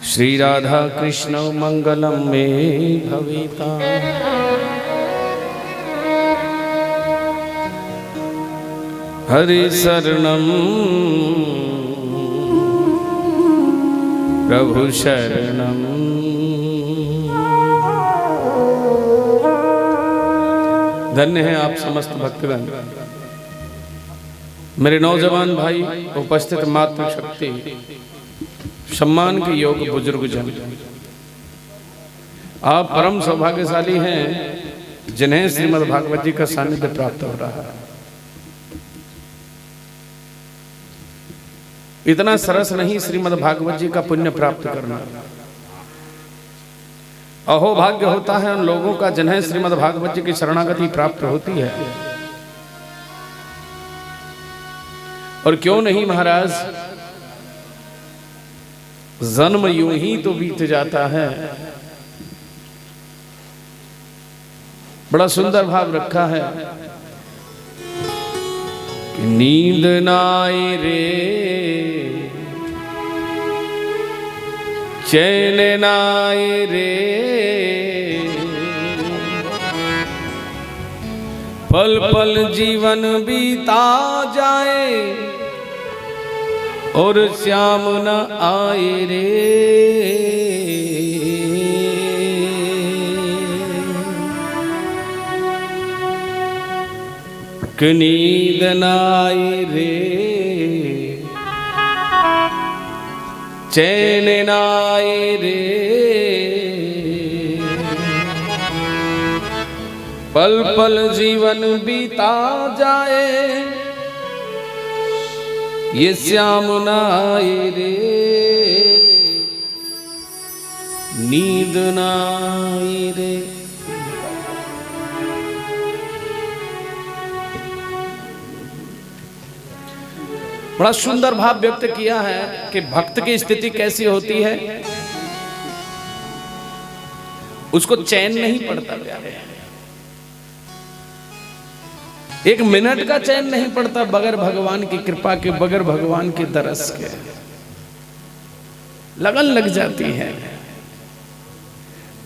श्री राधा कृष्ण मंगलम मे भविता। हरि शरणम प्रभु शरणम। धन्य है आप समस्त भक्तगण, मेरे नौजवान भाई, उपस्थित मातृशक्ति, सम्मान के योग बुजुर्ग जन। आप परम सौभाग्यशाली हैं जिन्हें श्रीमद् भागवत जी का सानिध्य प्राप्त हो रहा है। इतना सरस नहीं श्रीमद् भागवत जी का पुण्य प्राप्त करना। अहो भाग्य होता है उन लोगों का जिन्हें श्रीमद् भागवत जी की शरणागति प्राप्त होती है। और क्यों नहीं महाराज, जन्म यूं ही तो बीत जाता है। बड़ा सुंदर भाव रखा है कि नींद ना आए रे, चैन ना आए रे, पल पल जीवन बीता जाए और श्याम न आए रे। कि नींद न आए रे, चैन न आए रे, पल पल जीवन बीता जाए ये श्याम न आए रे, नींद न आए रे। बड़ा सुंदर भाव व्यक्त किया है कि भक्त की स्थिति कैसी होती है, उसको चैन नहीं पड़ता प्यारे। एक मिनट का चैन नहीं पड़ता बगैर भगवान की कृपा के, बगैर भगवान के दरस के। लगन लग जाती है।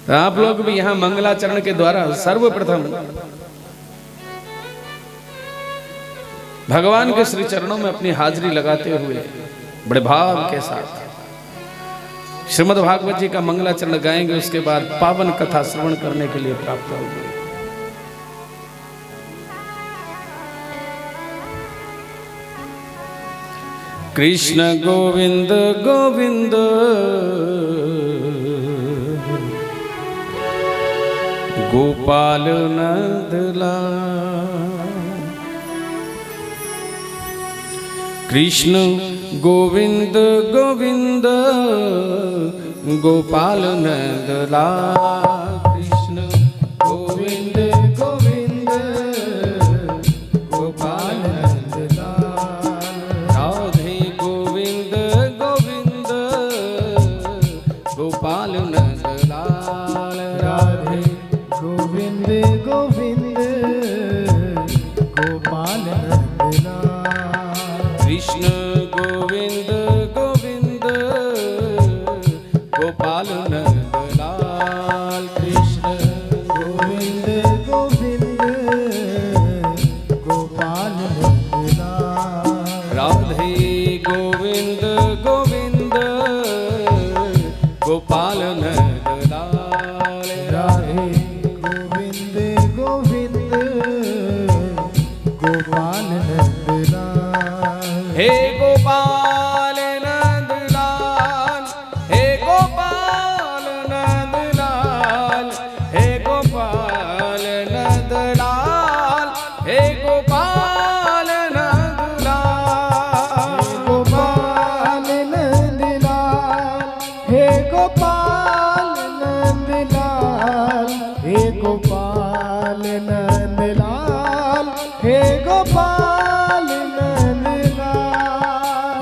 तो आप लोग भी यहां मंगलाचरण के द्वारा सर्वप्रथम भगवान के श्री चरणों में अपनी हाजिरी लगाते हुए बड़े भाव के साथ श्रीमद् भागवत जी का मंगलाचरण गाएंगे। उसके बाद पावन कथा श्रवण करने के लिए प्राप्त होंगे। कृष्ण गोविंद गोविंद गोपाल नंदलाल। कृष्ण गोविंद गोविंद गोपाल नंदलाल। कृष्ण गोविंद गोविंद गोपाल नंदलाल। राधे गोविंद गोविंद गोपाल नंदलाल। राधे गोविंद गोविंद गोपाल नंदलाल। कृष्ण गोविंद गोविंद गोपाल नंदलाल। कृष्ण गोविंद गोविंद गोपाल नंदलाल। राधे गोविंद गोविंद गोपाल नंदलाल। राधे गोविंद गोविंद गोपाल नंदलाल। हे गोपाल नंदलाल, हे गोपाल नंदलाल, हे गोपाल नंदलाल, हे गोपाल नंदलाल। गोपाल नंदलाल, हे गोपाल नंदलाल, हे गोपाल नंदलाल, हे गोपाल नंदलाल।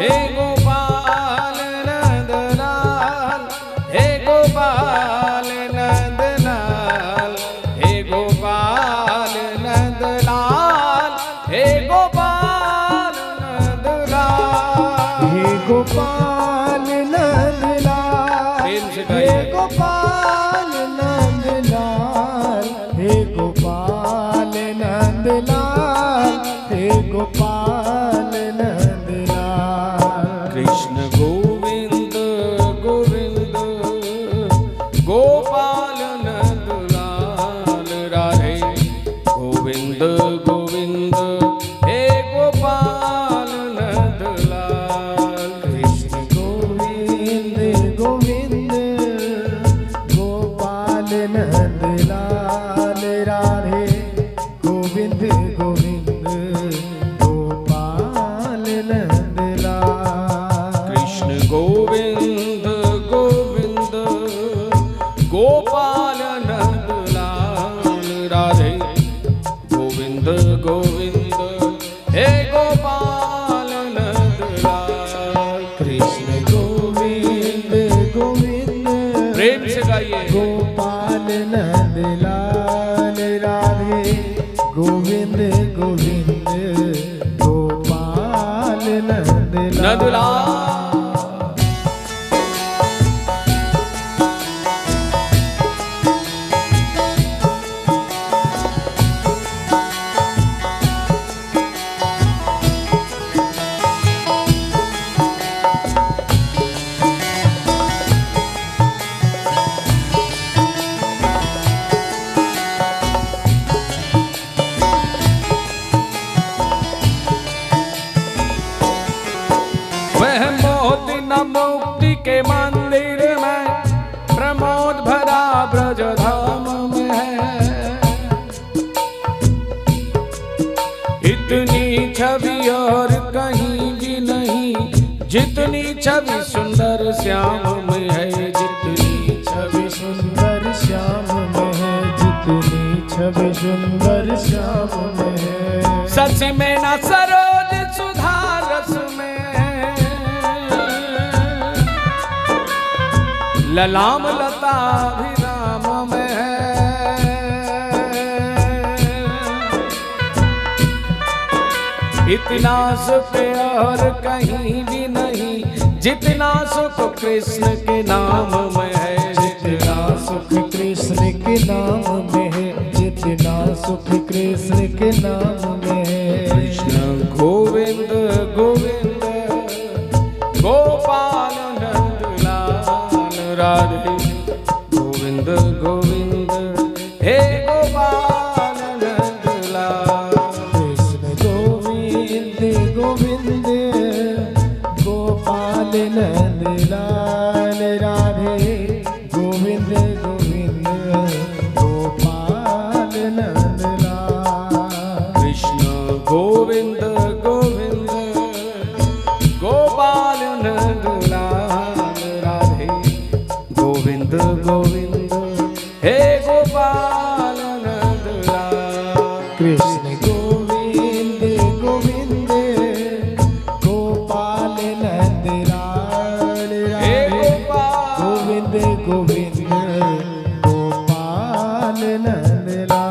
हे गोपाल नंदलाल, हे गोपाल नंदलाल, हे गोपाल नंदलाल, हे गोपाल नंदलाल। हे गोपाल नंदलाल, नंदलाल। कृष्ण गोविंद गोविंद गोपाल नंदलाल राधे गोविंद गोविंद हे गोपाल नंदलाल। कृष्ण गोविंद गोविंद प्रेम से गाइए गोपाल नंदलाल राधे गोविंद गोविंद गोपाल नंदलाल। नंदलाल। वह मोती न मुक्ति के मंदिर में प्रमोद भरा ब्रज धाम में है। इतनी छवि और कहीं भी नहीं जितनी छवि सुंदर श्याम में है। जितनी छवि सुंदर श्याम में है जितनी छवि सुंदर श्याम में है। सच में न सरोज सुधा रस में ललाम लता भी राम में है। इतना सुख और कहीं भी नहीं जितना सुख कृष्ण के नाम में है। जितना सुख कृष्ण के नाम में है जितना सुख कृष्ण के नाम में है। कृष्ण गोविंद गोविंद गोपाल नंदलाल राधे गोविंद गोविंद हे गोपाल नंदलाल। कृष्ण गोविंद गोविंद गोपाल नंदलाल राधे गोविंद गोविंद गोपाल नंदलाल। कृष्ण गोविंद गोविंद गोपाल नंदलाल राधे गोविंद गोविंद हे गोपाल नंदलाल। कृष्ण गोविंद गोविंद गोपाल नंदलाल हे राधे गोपाल गोविंद गोविंद गोपाल नंदलाल।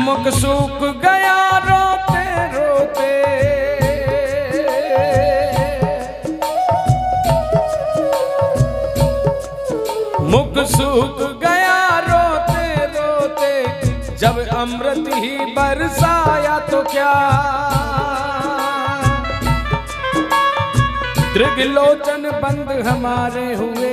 मुख सूख गया रोते रोते मुख सूख गया रोते रोते जब अमृत ही बरसाया तो क्या। त्रिगलोचन बंद हमारे हुए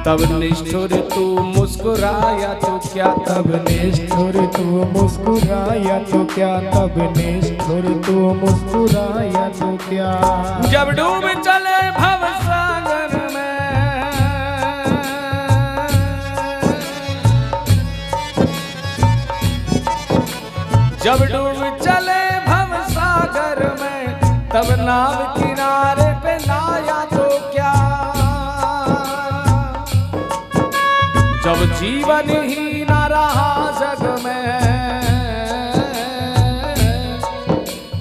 तब निष्ठुर तू मुस्कुराया तो क्या। तब निष्ठुर तू मुस्कुराया तो क्या तब निष्ठुर तू मुस्कुराया तो क्या। जब डूब चले भव सागर में जब डूब चले भव सागर में तब नाव किनारे पे लाया तो क्या। जब जीवन ही न रहा जग में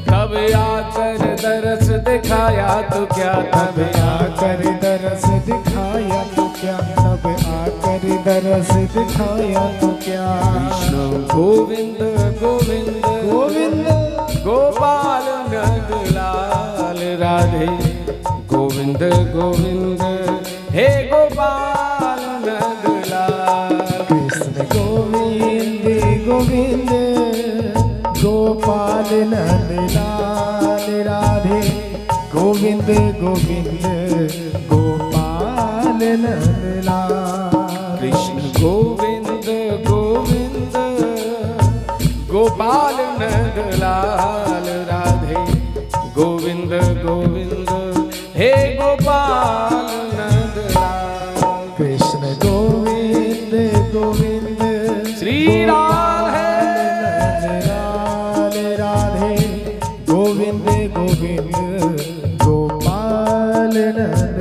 तब आकर दरस दिखाया तो क्या। तब आकर दरस दिखाया तो क्या तब आकर दरस दिखाया तो क्या। कृष्ण गोविंद गोविंद गोविंद गोपाल नंद राधे गोविंद गोविंद हे गोपाल नंदलाल। कृष्ण गोविंद गोविंद गोपाल नंदलाल राधे गोविंद गोविंद गोपाल नंदलाल। कृष्ण गोविंद गोविंद गोपाल नंदलाल राधे गोविंद गोविंद हे गोपाल नंदलाल। कृष्ण गोविंद गोविंद श्री राधे नंदलाल राधे गोविंद गोविंद गोपाल नंदलाल।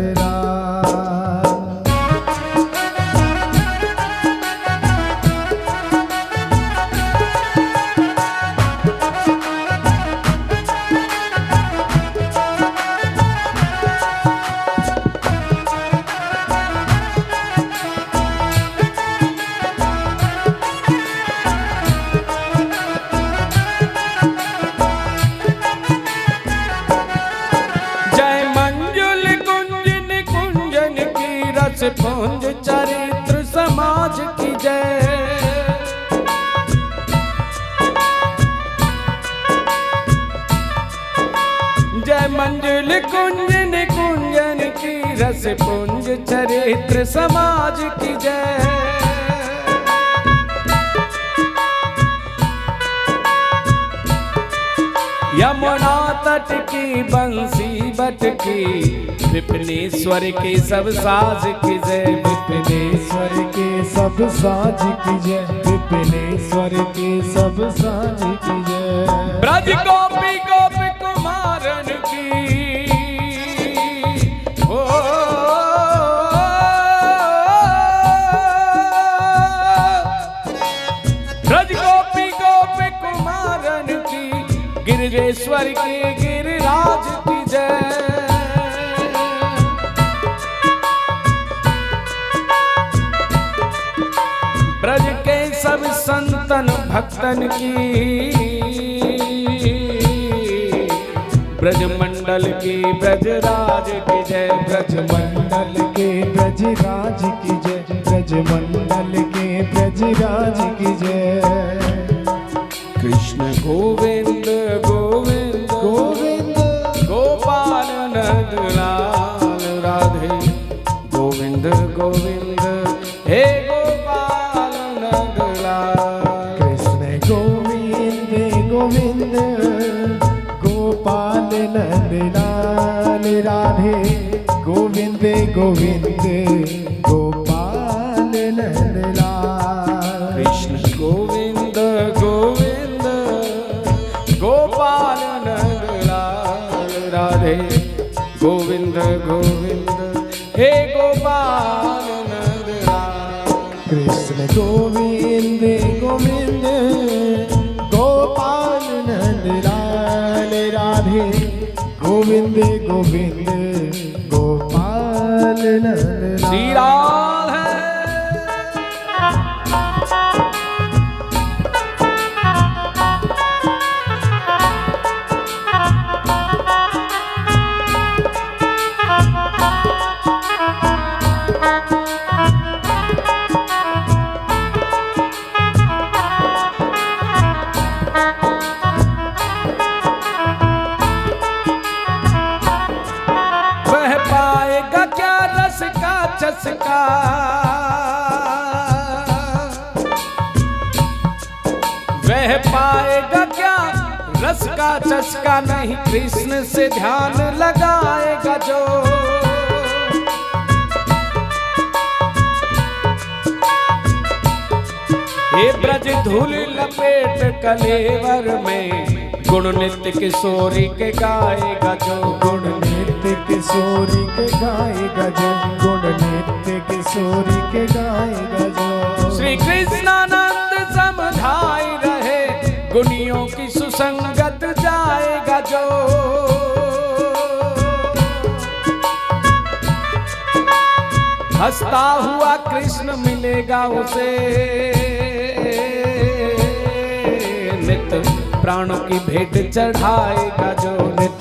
पुंज चरित्र समाज की जय। जय मंजुल कुंजन कुंजन की रस पुंज चरित्र समाज की जय। यमुना तट की बंसी बट की विपिनेश्वर के सब साज की जय। विपिनेश्वर के सब साज की जय। विपिनेश्वर के सब साज की जय। ब्रज गोपी गोपी कुमारन की हो ब्रज गोपी गोपी कुमारन की गिरिजेश्वर के गिरिराज की जय। ब्रज के सब संतन भक्तन की ब्रजमंडल की ब्रजराज की जय। ब्रजमंडल के ब्रजराज की जय। ब्रजमंडल के ब्रजराज की जय। कृष्ण गोविंद गोविंद गोविंद गोपाल नंदलाल राधे गोविंद गोविंद हे गोपाल नंदलाल। कृष्ण गोविंद गोविंद गोपाल नंदलाल राधे गोविंद गोविंद गोपाल नंदलाल। कृष्ण गोविंद गोविंद गोपाल नंदलाल राधे गोविंद गोविंद हे गोपाल नंदलाल। कृष्ण गोविंद गोविंद गोपाल नंदलाल राधे गोविंद गोविंद गोपाल नंदलाल। श्री राधे चस्का वह पाएगा क्या रस का चस्का नहीं कृष्ण से ध्यान लगाएगा जो। हे ब्रज धूल लपेट कलेवर में गुण नित्य किशोरी के गाएगा जो। गुण नित्य किशोरी के गाएगा जो। गुण नित्य किशोरी के गाएगा जो। श्री कृष्णानंद समझाई रहे गुनियों की सुसंगत जाएगा जो। हंसता हुआ कृष्ण मिलेगा उसे नित्य प्राणों की भेंट चढ़ाएगा जो। नित्य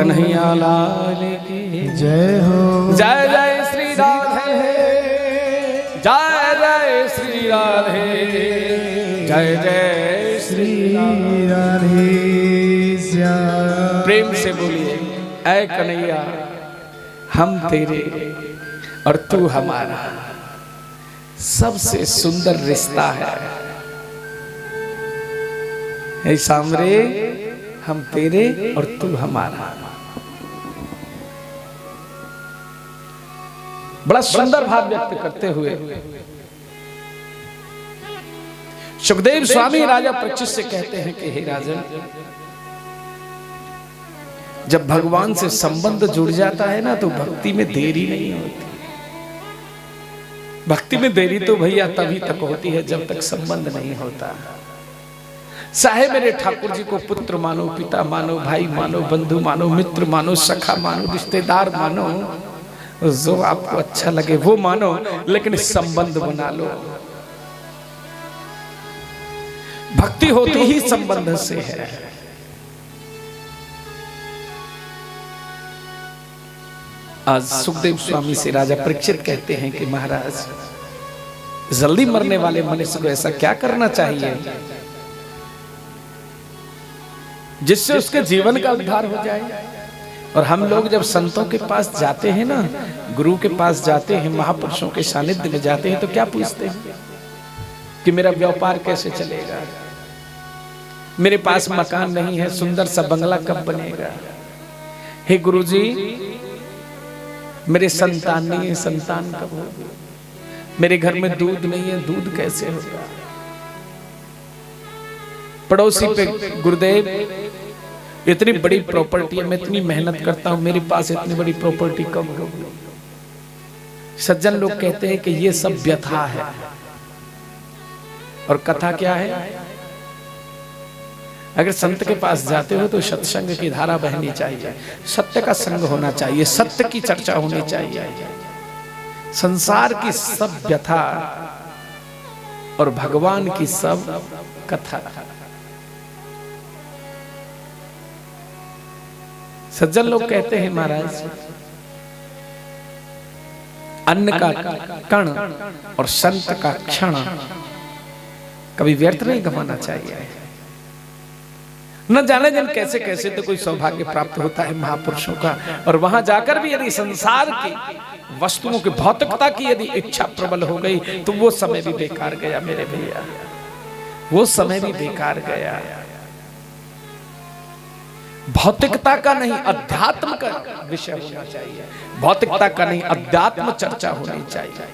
कन्हैया लाल की जय हो। जय जय श्री राधे, जय जय श्री राधे, जय जय श्री राधे श्याम। प्रेम से बोलिए, ऐ कन्हैया हम तेरे और तू हमारा सबसे सुंदर रिश्ता है। हे सांवरे हम तेरे और तू हमारा। बड़ा सुंदर भाव व्यक्त करते हुए सुखदेव स्वामी राजा परीक्षित से कहते हैं कि हे राजन, जब भगवान से संबंध जुड़ जाता है ना तो भक्ति में देरी नहीं होती। भक्ति में देरी तो भैया तभी तक होती है जब तक संबंध नहीं होता। चाहे मेरे ठाकुर जी को पुत्र मानो, पिता मानो, भाई मानो, बंधु मानो, मित्र मानो, सखा मानो, रिश्तेदार मानो, जो आपको अच्छा लगे वो मानो, लेकिन संबंध बना लो। भक्ति होती ही संबंध से है। आज सुखदेव स्वामी से राजा परीक्षित कहते हैं कि महाराज, जल्दी मरने वाले मनुष्य को ऐसा क्या करना चाहिए जिससे उसके जीवन का उद्धार हो जाए। और हम लोग जब संतों के पास जाते हैं ना, गुरु के पास जाते हैं, महापुरुषों के सानिध्य में जाते हैं, तो क्या पूछते हैं कि मेरा व्यापार कैसे चलेगा, मेरे पास मकान नहीं है, सुंदर सा बंगला कब बनेगा, हे गुरुजी मेरे संतान नहीं है, संतान कब होगी, मेरे घर में दूध नहीं है, दूध कैसे होगा। पड़ोसी पे गुरुदेव इतनी बड़ी प्रॉपर्टी है, मैं इतनी मेहनत करता हूं, मेरे पास इतनी बड़ी प्रॉपर्टी कब होगी। सज्जन लोग कहते हैं कि ये सब व्यथा है। और कथा क्या है? अगर संत के पास जाते हो तो सत्संग की धारा बहनी चाहिए, सत्य का संग होना चाहिए, सत्य की चर्चा होनी चाहिए। संसार की सब व्यथा और भगवान की सब कथा। सज्जन लोग कहते हैं महाराज, अन्न का कण और संत का क्षण कभी व्यर्थ नहीं गंवाना चाहिए। न जाने जन कैसे कैसे तो कोई सौभाग्य प्राप्त होता है महापुरुषों का, और वहां जाकर भी यदि संसार की वस्तुओं की भौतिकता की यदि इच्छा प्रबल हो गई तो वो समय भी बेकार गया मेरे भैया, वो समय भी बेकार गया। भौतिकता का नहीं अध्यात्म का विषय होना चाहिए, भौतिकता का नहीं अध्यात्म चर्चा होनी चाहिए।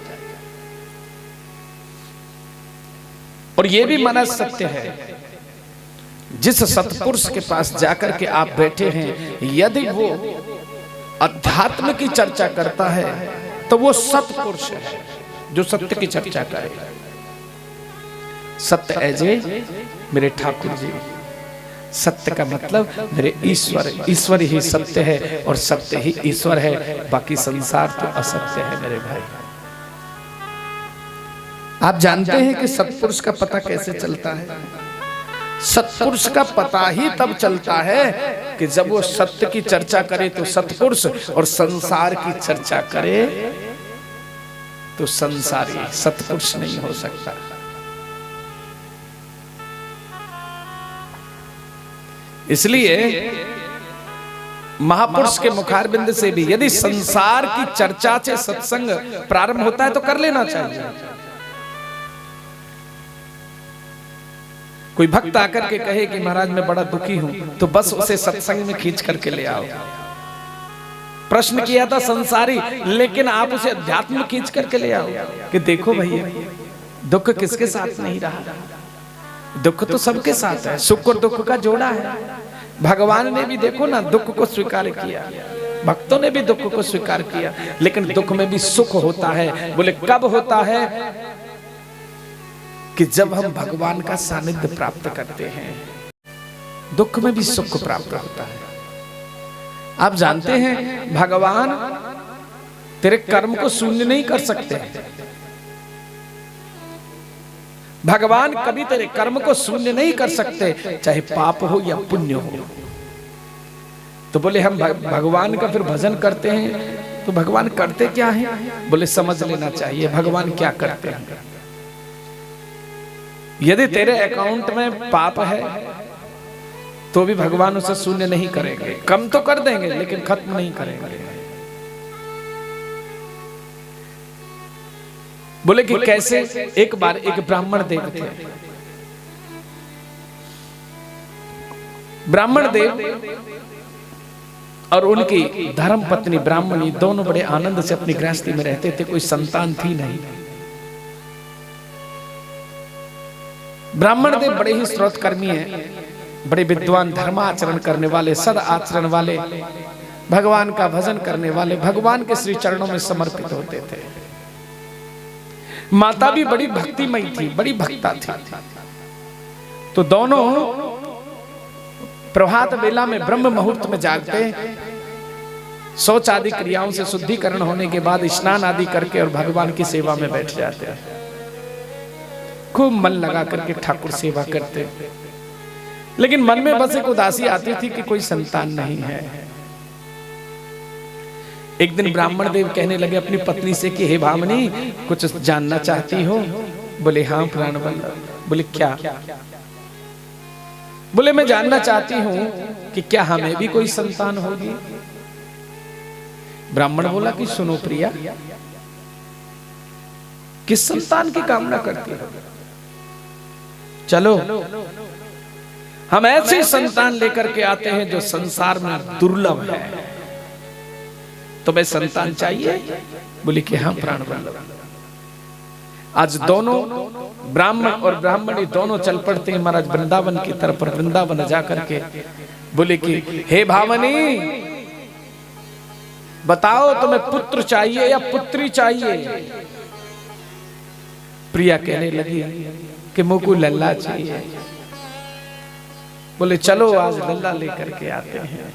और यह भी माना सत्य है, जिस सत्पुरुष के पास जाकर के आप बैठे हैं, यदि वो अध्यात्म की चर्चा करता है तो वो सत्पुरुष है जो सत्य की चर्चा करे। सत्य अजय मेरे ठाकुर जी, सत्य का मतलब मेरे ईश्वर, ईश्वर ही सत्य है और सत्य ही ईश्वर है, बाकी संसार तो असत्य है मेरे भाई। आप जानते हैं कि सत्पुरुष का पता कैसे चलता है? सत्पुरुष का पता ही तब चलता है कि जब वो सत्य की चर्चा करे तो सत्पुरुष, और संसार की चर्चा करे तो संसारी, सत्पुरुष नहीं हो सकता। इसलिए महापुरुष के मुखारबिंद से भी यदि संसार की चर्चा से सत्संग प्रारंभ होता है तो कर लेना चाहिए। कोई भक्त आकर के कहे कि महाराज मैं बड़ा दुखी हूं, तो बस उसे सत्संग में खींच करके ले आओ। प्रश्न किया था संसारी, लेकिन आप उसे अध्यात्म में खींच करके ले आओ कि देखो भैया दुख किसके साथ नहीं रहा, दुख तो सबके साथ है, सुख और दुख का जोड़ा है। भगवान ने भी देखो ना दुख को स्वीकार किया, भक्तों ने भी दुख को स्वीकार किया, लेकिन दुख में भी सुख होता है। बोले कब होता है? कि जब हम भगवान का सानिध्य प्राप्त करते हैं, दुख में भी सुख प्राप्त होता है। आप जानते हैं भगवान तेरे कर्म को शून्य नहीं कर सकते। भगवान कभी तेरे कर्म को शून्य नहीं कर सकते, चाहे पाप हो या पुण्य हो। तो बोले हम भगवान का फिर भजन करते हैं, तो भगवान करते क्या है? बोले समझ लेना चाहिए भगवान क्या करते हैं। यदि तेरे अकाउंट में पाप है तो भी भगवान उसे शून्य नहीं करेंगे, कम तो कर देंगे लेकिन खत्म नहीं करेंगे। बोले कि कैसे? एक बार एक ब्राह्मण देव थे। ब्राह्मण देव और उनकी धर्म पत्नी ब्राह्मणी दोनों बड़े आनंद से अपनी गृहस्थी में रहते थे, कोई संतान थी नहीं। ब्राह्मण देव बड़े ही स्रोतकर्मी हैं, बड़े विद्वान, धर्माचरण करने वाले, सद आचरण वाले, भगवान का भजन करने वाले, भगवान के श्री चरणों में समर्पित होते थे। माता भी बड़ी भक्तिमयी थी, बड़ी भक्ता थी। तो दोनों प्रभात वेला में ब्रह्म मुहूर्त में जागते, शौच आदि क्रियाओं से शुद्धिकरण होने के बाद स्नान आदि करके और भगवान की सेवा में बैठ जाते हैं। खूब मन लगा करके ठाकुर सेवा करते, लेकिन मन में बस एक उदासी आती थी कि कोई संतान नहीं है। एक दिन ब्राह्मण देव कहने लगे अपनी पत्नी से कि हे भामनी, कुछ जानना चाहती हो? बोले हाँ प्राण वल्लभ। बोले क्या? बोले मैं जानना चाहती हूं कि क्या हमें भी कोई संतान होगी। ब्राह्मण बोला कि सुनो प्रिया, किस संतान की कामना करती हो? चलो हम ऐसे संतान लेकर के आते हैं जो संसार में दुर्लभ है। तुम्हें संतान चाहिए? बोले कि हाँ प्राण वल्लभ। आज दोनों ब्राह्मण और ब्राह्मणी दोनों चल पड़ते हैं महाराज वृंदावन की तरफ। वृंदावन जाकर के बोले कि हे भामनी, बताओ तुम्हें पुत्र चाहिए या पुत्री चाहिए? प्रिया कहने लगी कि मुझको लल्ला चाहिए। बोले चलो आज लल्ला लेकर के आते हैं।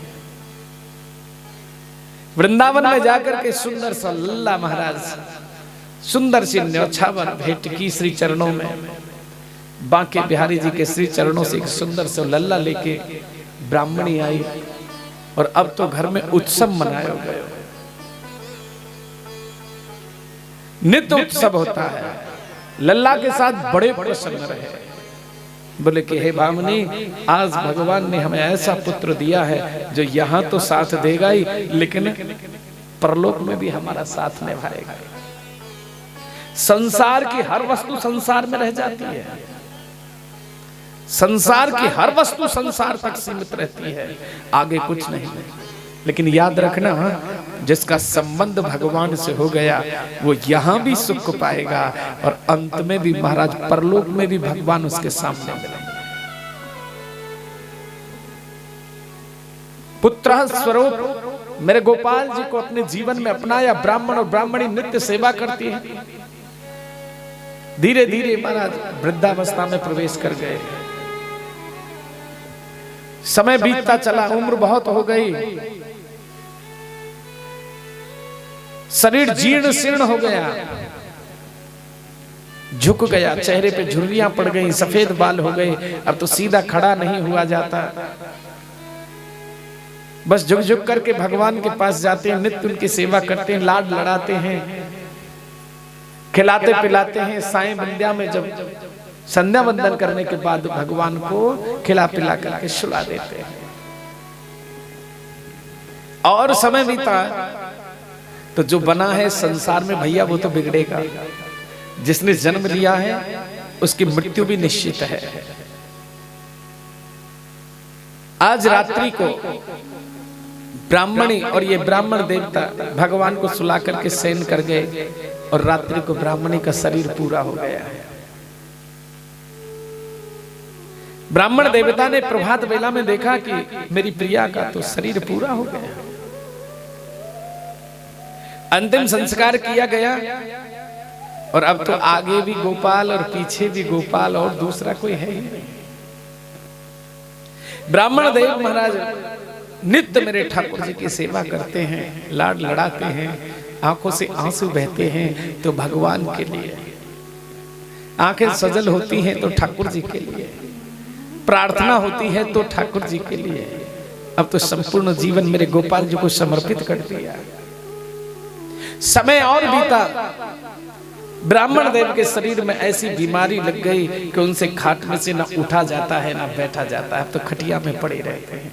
वृंदावन में जाकर के सुंदर सा लल्ला महाराज, सुंदर सी न्योछावर भेंट की श्री चरणों में। बांके बिहारी जी के श्री चरणों से एक सुंदर सा लल्ला लेके ब्राह्मणी आई और अब तो घर में उत्सव मनाया गया। नित्य उत्सव होता है। लल्ला के साथ बड़े प्रसन्न रहे। बोले कि हे भामनी, आज भगवान ने हमें ऐसा पुत्र दिया है जो यहाँ तो साथ देगा ही, लेकिन परलोक में भी हमारा साथ निभाएगा। संसार की हर वस्तु संसार में रह जाती है, संसार की हर वस्तु संसार तक सीमित रहती है, आगे कुछ नहीं। लेकिन याद रखना, जिसका संबंध भगवान से हो गया वो यहाँ भी सुख पाएगा और अंत में भी महाराज परलोक में भी भगवान उसके सामने मिलेंगे। पुत्र स्वरूप मेरे गोपाल जी को अपने जीवन में अपनाया। ब्राह्मण और ब्राह्मणी नित्य सेवा करती है। धीरे धीरे महाराज वृद्धावस्था में प्रवेश कर गए। समय बीतता चला, उम्र बहुत हो गई, शरीर जीर्ण शीर्ण हो गया, झुक गया, चेहरे पे झुर्रियां पड़ गई, सफेद बाल हो गए। अब तो सीधा खड़ा नहीं हुआ जाता, बस झुक झुक करके भगवान के पास जाते हैं, नित्य उनकी सेवा करते हैं, लाड लड़ाते हैं, खिलाते पिलाते हैं। साईं बंध्या में जब संध्या वंदन करने के बाद भगवान को खिला पिला करके सुला देते हैं। और समय बीता तो जो बना है संसार में भैया वो तो बिगड़ेगा। जिसने जन्म लिया है उसकी मृत्यु भी निश्चित है। आज रात्रि को ब्राह्मणी और ये ब्राह्मण देवता भगवान को सुला करके शयन कर गए और रात्रि को ब्राह्मणी का शरीर पूरा हो गया है। ब्राह्मण देवता ने प्रभात वेला में देखा कि मेरी प्रिया का तो शरीर पूरा हो गया। अंतिम संस्कार किया गया और अब तो आगे भी गोपाल और पीछे भी गोपाल और दूसरा कोई है ही नहीं। ब्राह्मण देव महाराज नित्य मेरे ठाकुर जी की सेवा करते हैं, लाड लड़ाते हैं, आंखों से आंसू बहते हैं तो भगवान के लिए, आंखें सजल होती हैं तो ठाकुर जी के लिए, प्रार्थना होती है तो ठाकुर जी के लिए। अब तो संपूर्ण जीवन मेरे गोपाल जी को समर्पित कर दिया। समय और बीता, ब्राह्मण देव के शरीर में ऐसी बीमारी लग गई कि उनसे खाट में से ना उठा जाता है ना बैठा जाता है, अब तो खटिया में पड़े रहते हैं।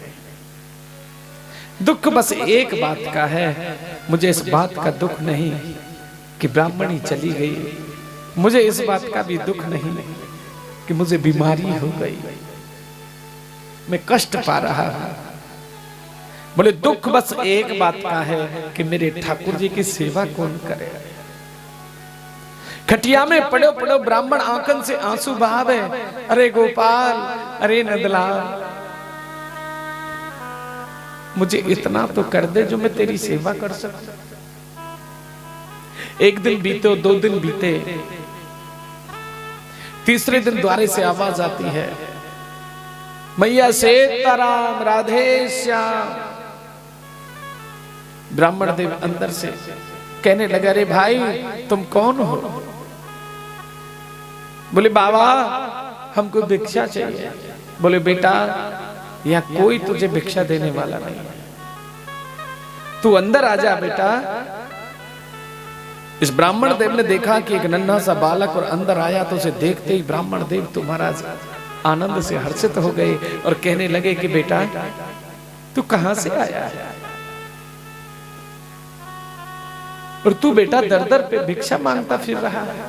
दुख बस एक बात का है, मुझे इस बात का दुख नहीं कि ब्राह्मणी चली गई, मुझे इस बात का भी दुख नहीं कि मुझे बीमारी हो गई, मैं कष्ट पा रहा हूं। बोले दुख बस एक बात का है कि मेरे ठाकुर जी की सेवा कौन करे। खटिया में पड़ो पड़ो ब्राह्मण आंखन से आंसू बहावे, अरे गोपाल, अरे नंदलाल, मुझे इतना तो कर दे जो मैं तेरी सेवा कर सकूं। एक दिन बीते, 2 दिन बीते, तीसरे दिन द्वारे से आवाज आती है, मैया सीताराम, राधे श्याम। ब्राह्मण देव अंदर से कहने लगा, अरे भाई तुम कौन हो? बोले बाबा हमको भिक्षा चाहिए। बोले बेटा यहाँ कोई तुझे भिक्षा देने वाला नहीं है, तू अंदर आ जा बेटा। इस ब्राह्मण देव ने देखा कि एक नन्हा सा बालक और अंदर आया, तो उसे देखते ही ब्राह्मण देव तो महाराज आनंद से हर्षित हो गए और कहने लगे कि बेटा तू कहां से आया है और तू बेटा दर दर पे भिक्षा मांगता फिर रहा है,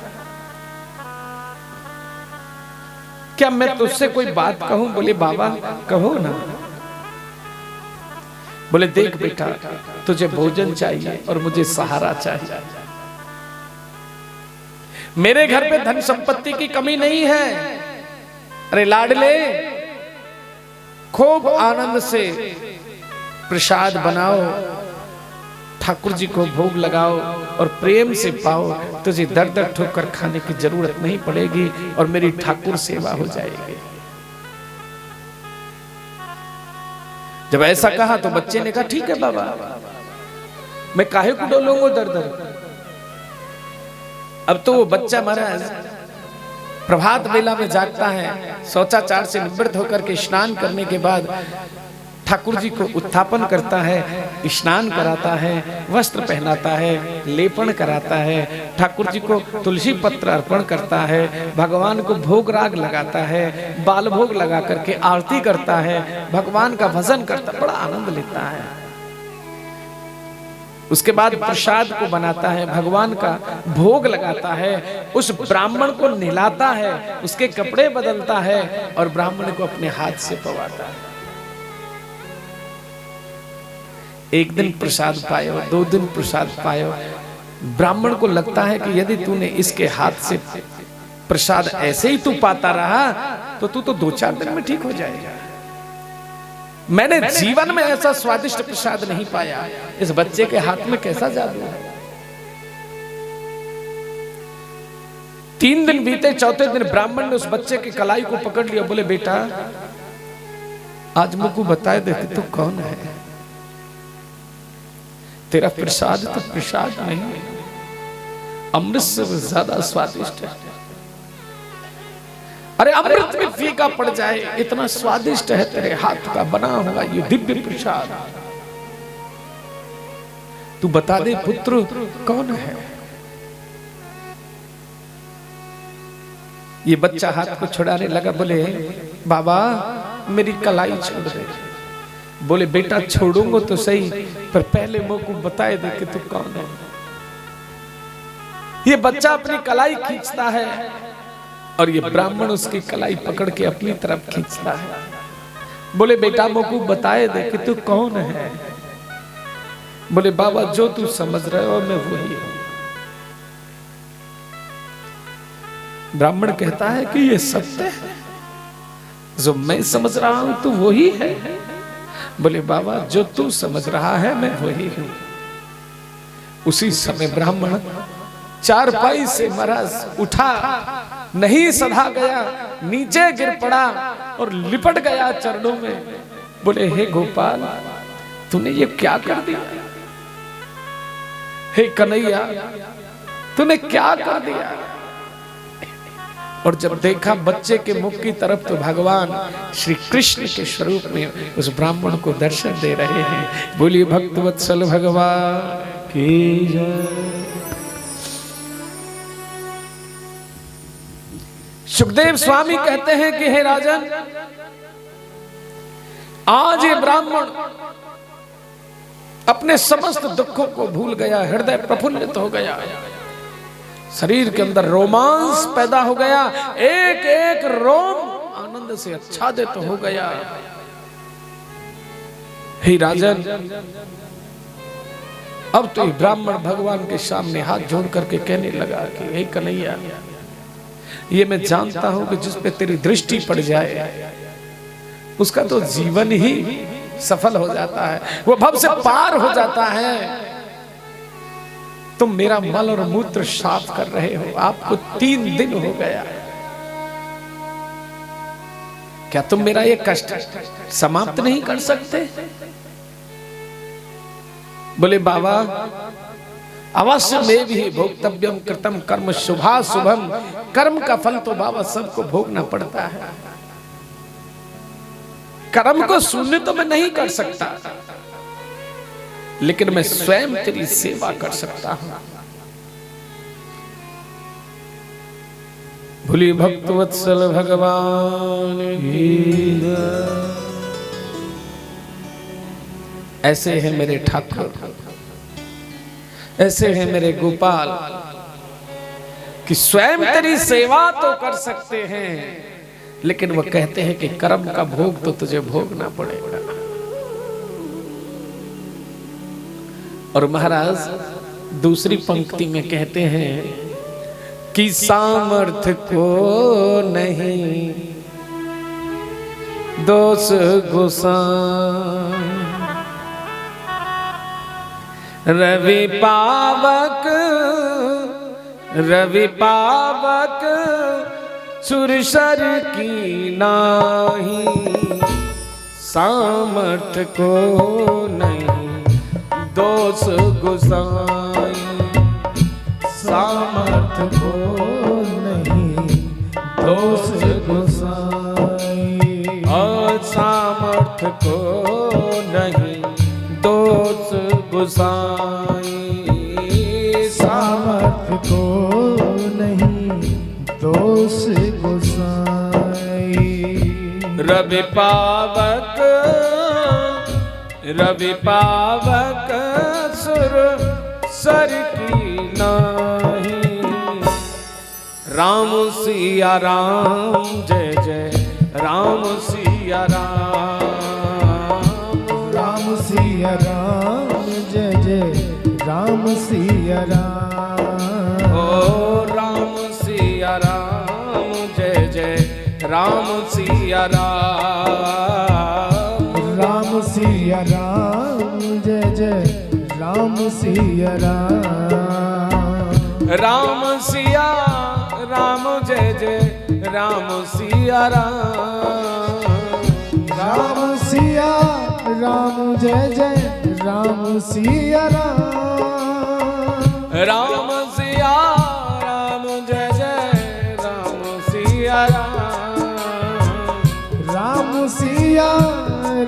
क्या मैं तुझसे कोई बात कहूं? बोले बाबा कहो ना। बोले देख बेटा, तुझे भोजन चाहिए और मुझे सहारा चाहिए। मेरे घर पे धन संपत्ति की कमी नहीं है। अरे लाडले, खूब आनंद से प्रसाद बनाओ, ठाकुर जी को भोग लगाओ और प्रेम से पाओ, तुझे दर दर ठोकर खाने की जरूरत नहीं पड़ेगी और मेरी ठाकुर सेवा हो जाएगी। जब ऐसा कहा तो बच्चे ने कहा ठीक है बाबा, मैं काहे को डोलूंगा दर दर। अब तो वो बच्चा महाराज प्रभात वेला में जागता है, शौचाचार से निवृत्त होकर के स्नान करने के बाद ठाकुर जी को उत्थापन करता है, स्नान कराता है, वस्त्र पहनाता है, लेपन कराता है, ठाकुर जी को तुलसी पत्र अर्पण करता है, भगवान को भोग राग लगाता है, बाल भोग लगा करके आरती करता है, भगवान का भजन करता, बड़ा आनंद लेता है। उसके बाद प्रसाद को बनाता है, भगवान का भोग लगाता है, उस ब्राह्मण को नहलाता है, उसके कपड़े बदलता है और ब्राह्मण को अपने हाथ से पवाता है। एक दिन प्रसाद पायो, 2 दिन प्रसाद पायो, ब्राह्मण को लगता है कि यदि तूने इसके हाथ से प्रसाद ऐसे ही तू पाता रहा तो तू तो 2-4 दिन में ठीक हो जाएगा। मैंने जीवन में ऐसा स्वादिष्ट प्रसाद नहीं पाया, इस बच्चे के हाथ में कैसा जादू है। 3 दिन बीते, 4थे दिन ब्राह्मण ने उस बच्चे के कलाई को पकड़ लिया। बोले बेटा आज मुझको बताए दे तू कौन है, तेरा प्रसाद तो प्रसाद नहीं, अमृत से ज्यादा स्वादिष्ट है। अरे अमृत में फीका पड़ जाए इतना स्वादिष्ट है तेरे हाथ का बना हुआ ये दिव्य प्रसाद। तू बता दे पुत्र कौन है। ये बच्चा हाथ को छुड़ाने लगा। बोले बाबा मेरी कलाई छोड़ दे। बोले बेटा छोड़ूंगा तो सही, पर पहले मुझको बताए दे कि तू कौन है। ये बच्चा अपनी कलाई खींचता है और ये ब्राह्मण उसकी कलाई पकड़ के अपनी तरफ खींचता है। बोले बेटा मुझको बताए दे कि तू कौन है। बोले बाबा जो तू समझ रहे हो मैं वही हूं। ब्राह्मण कहता है कि ये सत्य है, जो मैं समझ रहा हूं तू वही है। बोले बाबा जो तू समझ रहा है मैं वही हूं। उसी समय ब्राह्मण चारपाई से महाराज उठा, नहीं सधा गया, नीचे गिर पड़ा और लिपट गया चरणों में। बोले हे गोपाल तूने ये क्या कर दिया, हे कन्हैया तूने क्या कर दिया। और जब देखा बच्चे के मुख की तरफ तो भगवान श्री कृष्ण के स्वरूप में उस ब्राह्मण को दर्शन दे रहे हैं। बोलिए भक्तवत्सल भगवान की जय। सुखदेव स्वामी कहते हैं कि हे राजन, आज ये ब्राह्मण अपने समस्त दुखों को भूल गया, हृदय प्रफुल्लित हो गया, शरीर के अंदर रोमांस पैदा हो गया, एक एक रोम आनंद से आच्छादित हो गया। हे राजन, अब तो ब्राह्मण भगवान के सामने हाथ जोड़ करके कहने लगा कि हे कन्हैया, ये मैं जानता हूं कि जिस पे तेरी दृष्टि पड़ जाए उसका तो जीवन ही सफल हो जाता है, वो भव से पार हो जाता है। तुम मेरा मल और मूत्र साफ कर रहे हो, आपको 3 दिन हो गया, क्या तुम मेरा ये कष्ट समाप्त नहीं कर सकते? बोले बाबा, अवश्य में भी भोक्तव्यम कृतम कर्म शुभा शुभम, कर्म का फल तो बाबा सबको भोगना पड़ता है, कर्म को शून्य तो मैं नहीं कर सकता, लेकिन मैं स्वयं तेरी सेवा कर सकता हूं। भोले भक्तवत्सल भगवान की जय। ऐसे हैं मेरे ठाकुर, ऐसे हैं मेरे गोपाल कि स्वयं तेरी सेवा तो कर सकते हैं, लेकिन वो कहते हैं कि कर्म का भोग तो तुझे भोगना पड़ेगा। और महाराज दूसरी पंक्ति में कहते हैं कि सामर्थ्य को नहीं दोष गुसान, रवि पावक सुरसर की नाही, सामर्थ्य को नहीं दोष गुसाई, सामर्थ्य को नहीं दोष गुसाई, सामर्थ्य को नहीं दोष गुसाई, सामर्थ्य को नहीं दोष गुसाई, रवि पावक सुर सर की नाही, राम सिया राम जय जय राम सिया राम, राम सिया राम जय जय राम सिया राम, ओ राम सिया राम जय जय राम सिया राम, राम सिया राम जय जय राम सिया राम, राम सिया राम जय जय राम सिया राम, राम सिया राम जय जय राम सिया राम, राम सिया राम जय जय राम सिया राम, राम सिया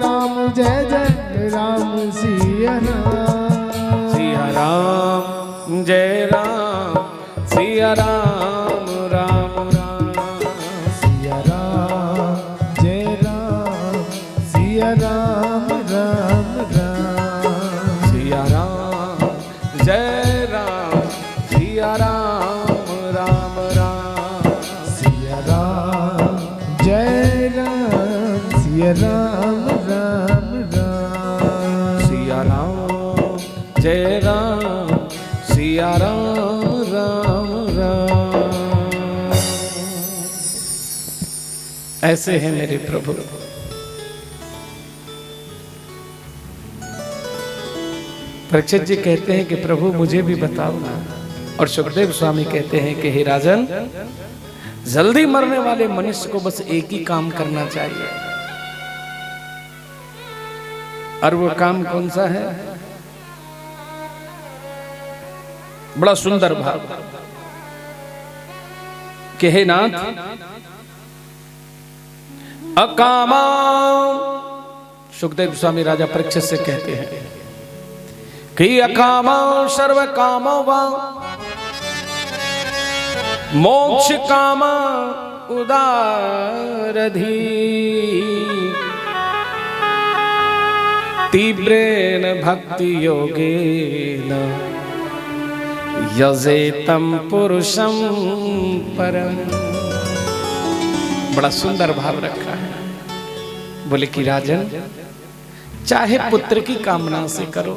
राम जय जय राम सिया राम, सिया राम जय राम सिया राम राम राम, सिया राम जय राम सिया राम राम राम, सिया राम जय राम सिया राम राम राम, सिया राम जय राम सिया राम राम राम, सिया राम जय राम सिया राम राम राम। ऐसे हैं मेरे प्रभु। परीक्षित जी कहते हैं कि प्रभु मुझे भी बताओ ना, और सुखदेव स्वामी कहते हैं कि हे राजन, जल्दी मरने वाले मनुष्य को बस एक ही काम करना चाहिए, और वो काम कौन सा है? बड़ा सुंदर भाव कि हे नाथ, अकामा, सुखदेव स्वामी राजा परीक्षित से कहते हैं कि अकामा सर्व कामो वा मोक्ष कामा उदारधी तीव्रेण भक्ति योगेन यजेतम पुरुषम परम। बड़ा सुंदर भाव रखा है। बोले कि राजन, चाहे पुत्र की कामना से करो,